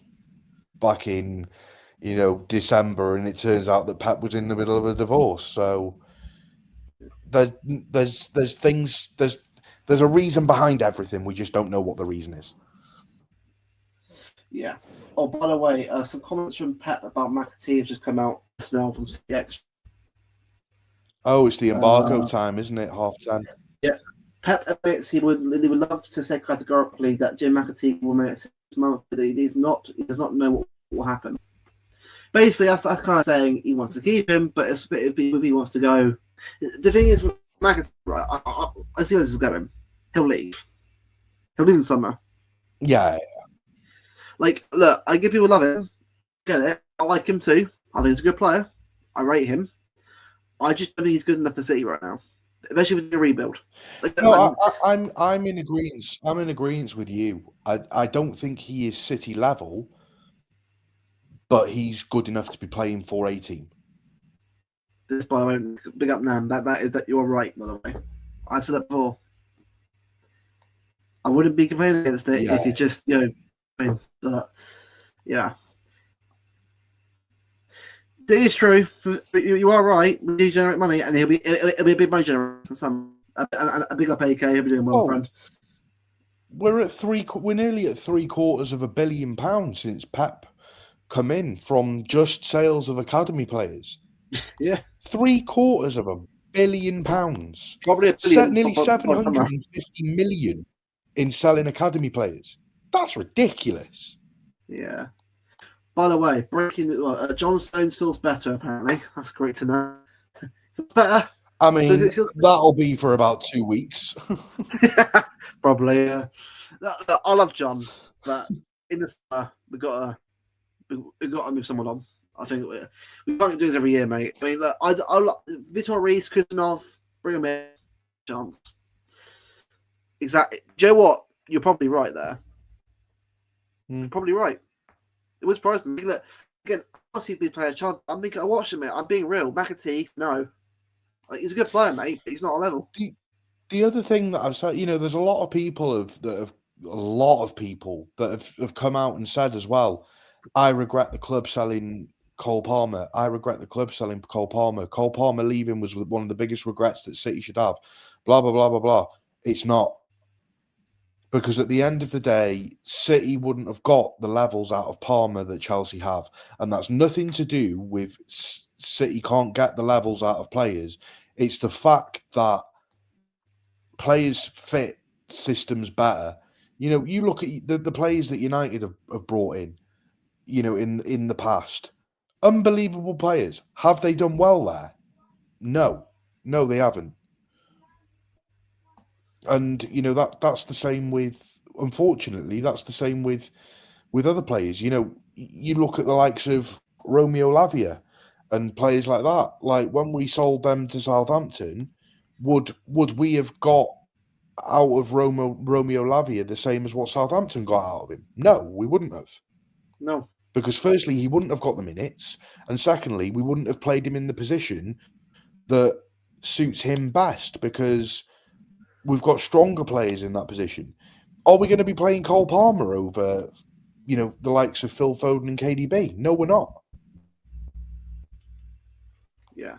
back in, December, and it turns out that Pep was in the middle of a divorce. So there's things there's a reason behind everything. We just don't know what the reason is. Yeah. Oh, by the way, some comments from Pep about McAtee have just come out now from CX. Oh, it's the embargo time, isn't it? 10:30. Yeah. Pep admits he would love to say categorically that Jim McAtee will make it 6 months, but he does not know what will happen. Basically, that's kind of saying he wants to keep him, but it's a bit if he wants to go. The thing is, McAtee, right? I see where this is going. He'll leave. He'll leave in summer. Yeah. Like, look, I give people love him. Get it. I like him too. I think he's a good player. I rate him. I just don't think he's good enough for City right now, especially with the rebuild. I'm in agreement. I'm in agreement with you. I don't think he is City level, but he's good enough to be playing for a team. This, by the way, big up Nam. That you're right. By the way, I said that before. I wouldn't be complaining against it if you just, yeah. It is true. You are right. We do generate money, and it'll be a big money generator for some. A big up AK. He'll be doing well, friend. We're nearly at £750 million since Pep come in from just sales of academy players. Yeah, £750 million. Probably a billion. Nearly 750 million in selling academy players. That's ridiculous. Yeah. By the way, John Stones feels better, apparently. That's great to know. Better. I mean, that'll be for about 2 weeks. Probably, yeah. I love John, but in the summer, we got to move someone on. I think we can't do this every year, mate. I mean, look, I Vitor Reis, Kusanov, bring him in. Chance. Exactly. Do you know what? You're probably right there. You're probably right. It was surprising me. Look, again, obviously he's playing a chance. I watched him, mate. I'm being real. McAtee, no. Like, he's a good player, mate, but he's not a level. The other thing that I've said, there's a lot of people that have come out and said as well, I regret the club selling Cole Palmer. I regret the club selling Cole Palmer. Cole Palmer leaving was one of the biggest regrets that City should have. Blah, blah, blah, blah, blah. It's not. Because at the end of the day, City wouldn't have got the levels out of Parma that Chelsea have. And that's nothing to do with City can't get the levels out of players. It's the fact that players fit systems better. You look at the players that United have brought in, in the past. Unbelievable players. Have they done well there? No. No, they haven't. And, that's the same with, unfortunately, that's the same with other players. You look at the likes of Romeo Lavia and players like that. Like when we sold them to Southampton, would we have got out of Romeo Lavia the same as what Southampton got out of him? No, we wouldn't have. No. Because firstly, he wouldn't have got the minutes, and secondly, we wouldn't have played him in the position that suits him best because we've got stronger players in that position. Are we going to be playing Cole Palmer over, the likes of Phil Foden and KDB? No, we're not. Yeah.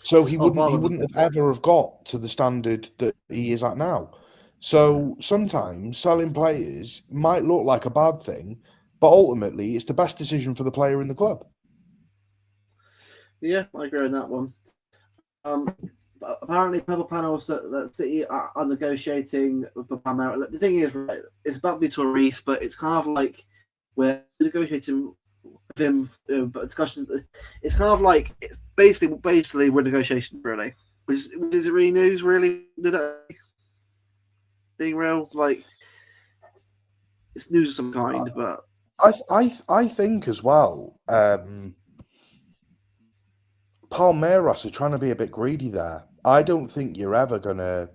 So he wouldn't have ever have got to the standard that he is at now. So sometimes selling players might look like a bad thing, but ultimately it's the best decision for the player in the club. Yeah, I agree on that one. Apparently, purple panels that City are negotiating with Palmer. The thing is, right, it's about Vitor, but it's kind of like we're negotiating with him, but discussion. It's kind of like it's basically we're negotiation really. Is it really news? Really, being real, like it's news of some kind. But I think as well. Palmeiras are trying to be a bit greedy there. I don't think you're ever gonna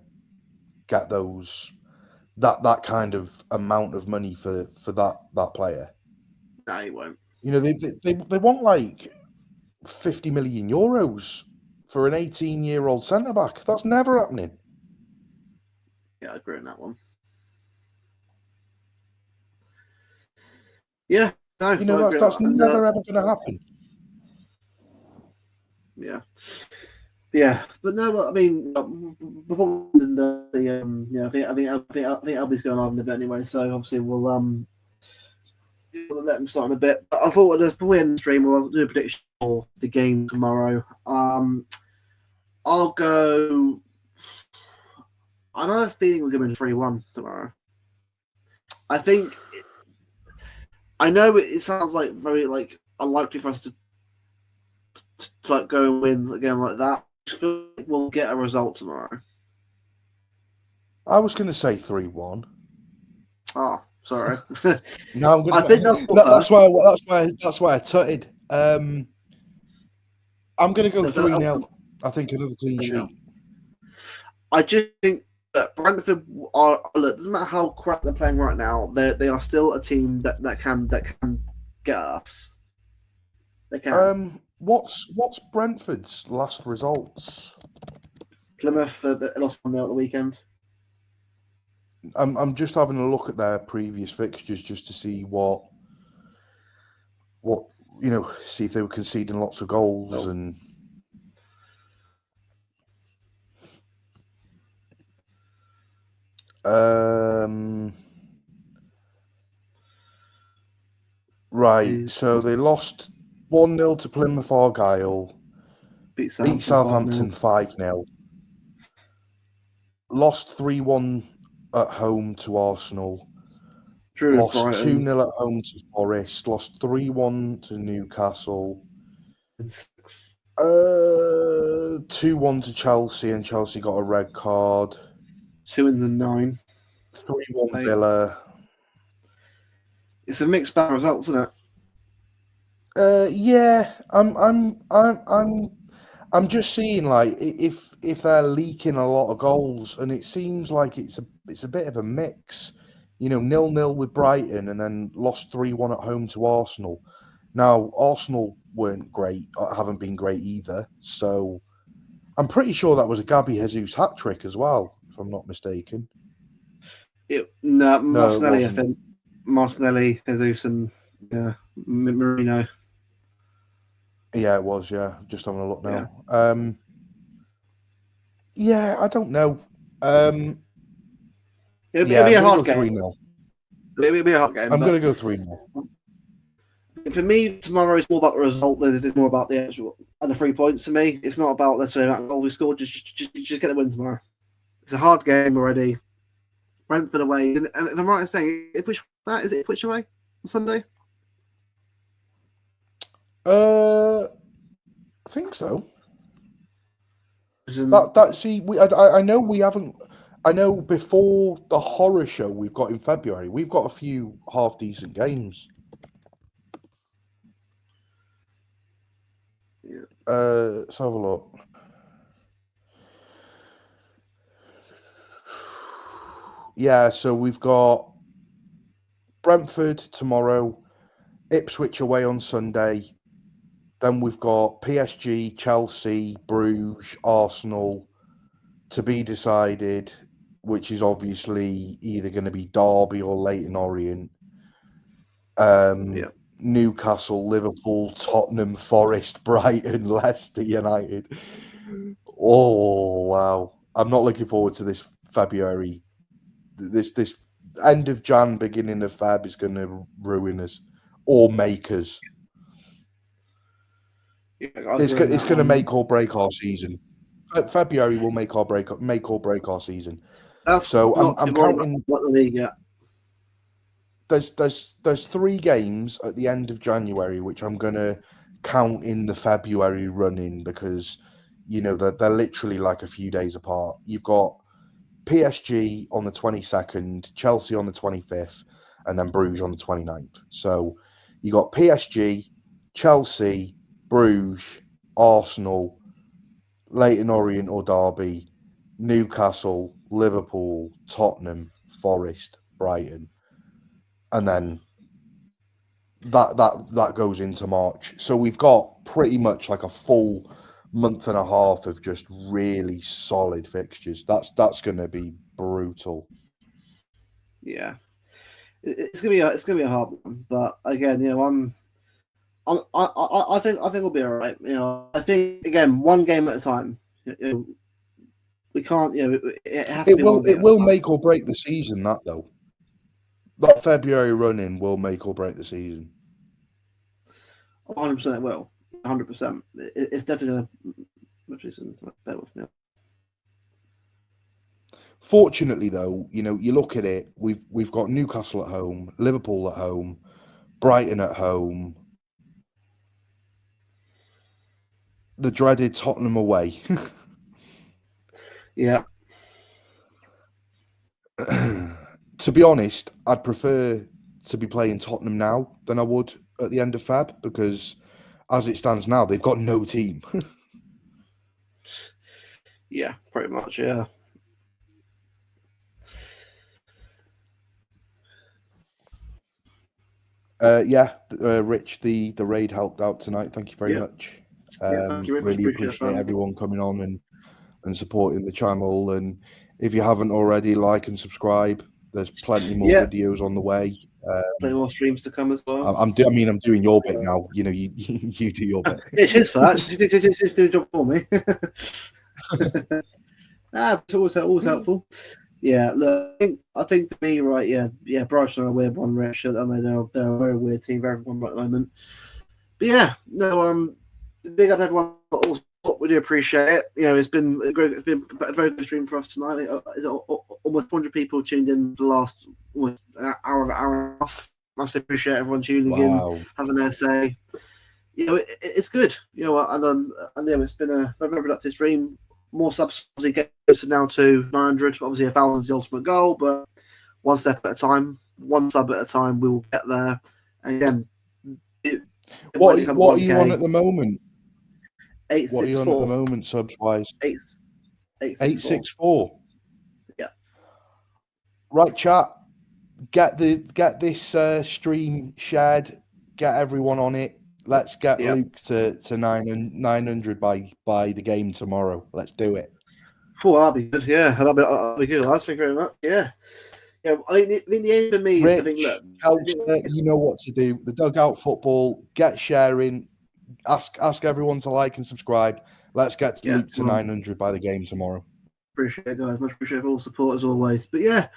get that kind of amount of money for that player. No, he won't. They want like 50 million euros for an 18-year-old centre back. That's never happening. Yeah, I agree on that one. Yeah, no, that's never ever going to happen. Yeah, but no, I mean, before I think Albie's going on in a bit anyway, so obviously we'll let him start in a bit. But I thought before we end the stream, we'll do a prediction for the game tomorrow. I'll go. I have a feeling we're going to win 3-1 tomorrow. I know it sounds like very unlikely for us to go and win a game like that. I feel like we'll get a result tomorrow. I was going to say 3-1. Oh, sorry. No, I'm going to. That's why I tutted. I'm going to go 3-0. I think another clean sheet. I just think that Brentford are. Look, doesn't matter how crap they're playing right now. They are still a team that can get us. They can. What's Brentford's last results? Plymouth lost 1-0 at the weekend. I'm just having a look at their previous fixtures just to see what see if they were conceding lots of goals and. Right, so they lost 1-0 to Plymouth Argyle, beat Southampton 5-0, lost 3-1 at home to Arsenal, lost 2-0 at home to Forest, lost 3-1 to Newcastle, 2-1 to Chelsea, and Chelsea got a red card. 2 wins and 9. 3-1 Villa. It's a mixed bag of results, isn't it? Yeah, I'm just seeing like if they're leaking a lot of goals, and it seems like it's a bit of a mix. 0-0 with Brighton, and then lost 3-1 at home to Arsenal. Now Arsenal weren't great, haven't been great either. So I'm pretty sure that was a Gabby Jesus hat trick as well, if I'm not mistaken. Martinelli, I think. Martinelli, Jesus, and Marino. Yeah, it was. Yeah, just having a look now. Yeah, I don't know. It'll be I'm a going to hard go game. 3-0. It'll be a hard game. I'm But going to go 3-0. for me, tomorrow it's more about the result than it's more about the actual and the 3 points. To me, it's not about necessarily that goal we scored. Just get the win tomorrow. It's a hard game already. Brentford away. And if I'm right in saying, is it Ipswich away on Sunday? I think so. I know we haven't. I know before the horror show we've got in February, we've got a few half decent games. Yeah. Let's have a look. Yeah, so we've got Brentford tomorrow, Ipswich away on Sunday. Then we've got PSG, Chelsea, Bruges, Arsenal to be decided, which is obviously either going to be Derby or Leyton Orient. Newcastle, Liverpool, Tottenham, Forest, Brighton, Leicester United. Oh, wow. I'm not looking forward to this February. This end of Jan, beginning of Feb is going to ruin us or make us. Yeah, It's going to make or break our season. February will make or break our season. So I'm counting what the league at. There's 3 games at the end of January which I'm going to count in the February run-in because they're literally like a few days apart. You've got PSG on the 22nd, Chelsea on the 25th, and then Bruges on the 29th. So you got PSG, Chelsea, Bruges, Arsenal, Leyton Orient or Derby, Newcastle, Liverpool, Tottenham, Forest, Brighton, and then that goes into March. So we've got pretty much like a full month and a half of just really solid fixtures. That's going to be brutal. Yeah, it's gonna be a hard one, but again, I think we'll be all right. I think again, one game at a time. We can't. It has to be. It will make or break the season. That though, that February run-in will make or break the season. 100% it will. 100%. It's definitely going to bear with me. Fortunately, though, you look at it. We've got Newcastle at home, Liverpool at home, Brighton at home, the dreaded Tottenham away. Yeah. To be honest, I'd prefer to be playing Tottenham now than I would at the end of Feb because, as it stands now, they've got no team. Yeah, pretty much. Yeah. Rich, the raid helped out tonight. Thank you very much. Thank you, really appreciate everyone coming on and supporting the channel. And if you haven't already, like and subscribe. There's plenty more videos on the way. Plenty more streams to come as well. I'm doing your bit now. You do your bit. Yeah, cheers for that. Just do a job for me. It's always helpful. Yeah, look, I think for me, right, yeah, Brighton are a weird one, Rich. I mean, they're a very weird team for everyone right at the moment. But yeah, no, big up everyone. We do appreciate it. It's been a very good stream for us tonight. Almost 400 people tuned in for the last almost hour and a half. Must appreciate everyone tuning in, having their say. It's good. And it's been a very productive stream. More subs obviously gets now to 900. Obviously, 1,000 is the ultimate goal, but one step at a time, one sub at a time, we will get there. And again, what are you on at the moment? 864. What are you on at the moment, subs wise? 864. Yeah. Right, chat. Get this stream shared. Get everyone on it. Let's get Luke to 900 by the game tomorrow. Let's do it. Oh, that'll be good. Yeah, that'll be good. Thank you very much. Yeah. I mean, the aim for me is to think, look, you know what to do. The dugout football. Get sharing. Ask everyone to like and subscribe. Let's get Luke to 900 by the game tomorrow. Appreciate it, guys. Much appreciate all the support as always. But yeah,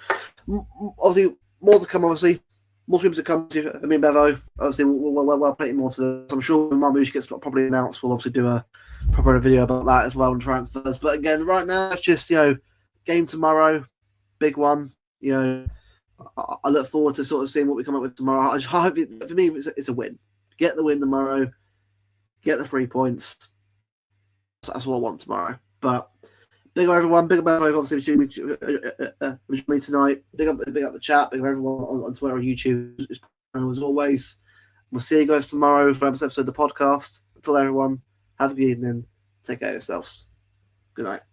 obviously more to come. Obviously, more streams to come. I mean, Bevo. Obviously, we'll plenty more to this. I'm sure when Marmoush gets properly announced, we'll obviously do a proper video about that as well and transfers. But again, right now it's just game tomorrow, big one. I look forward to sort of seeing what we come up with tomorrow. I hope for me it's a win. Get the win tomorrow. Get the 3 points. That's all I want tomorrow. But big up everyone. Big up everyone. Obviously, with me tonight. Big up the chat. Big up everyone on Twitter and YouTube. As always, we'll see you guys tomorrow for another episode of the podcast. Until everyone, have a good evening. Take care of yourselves. Good night.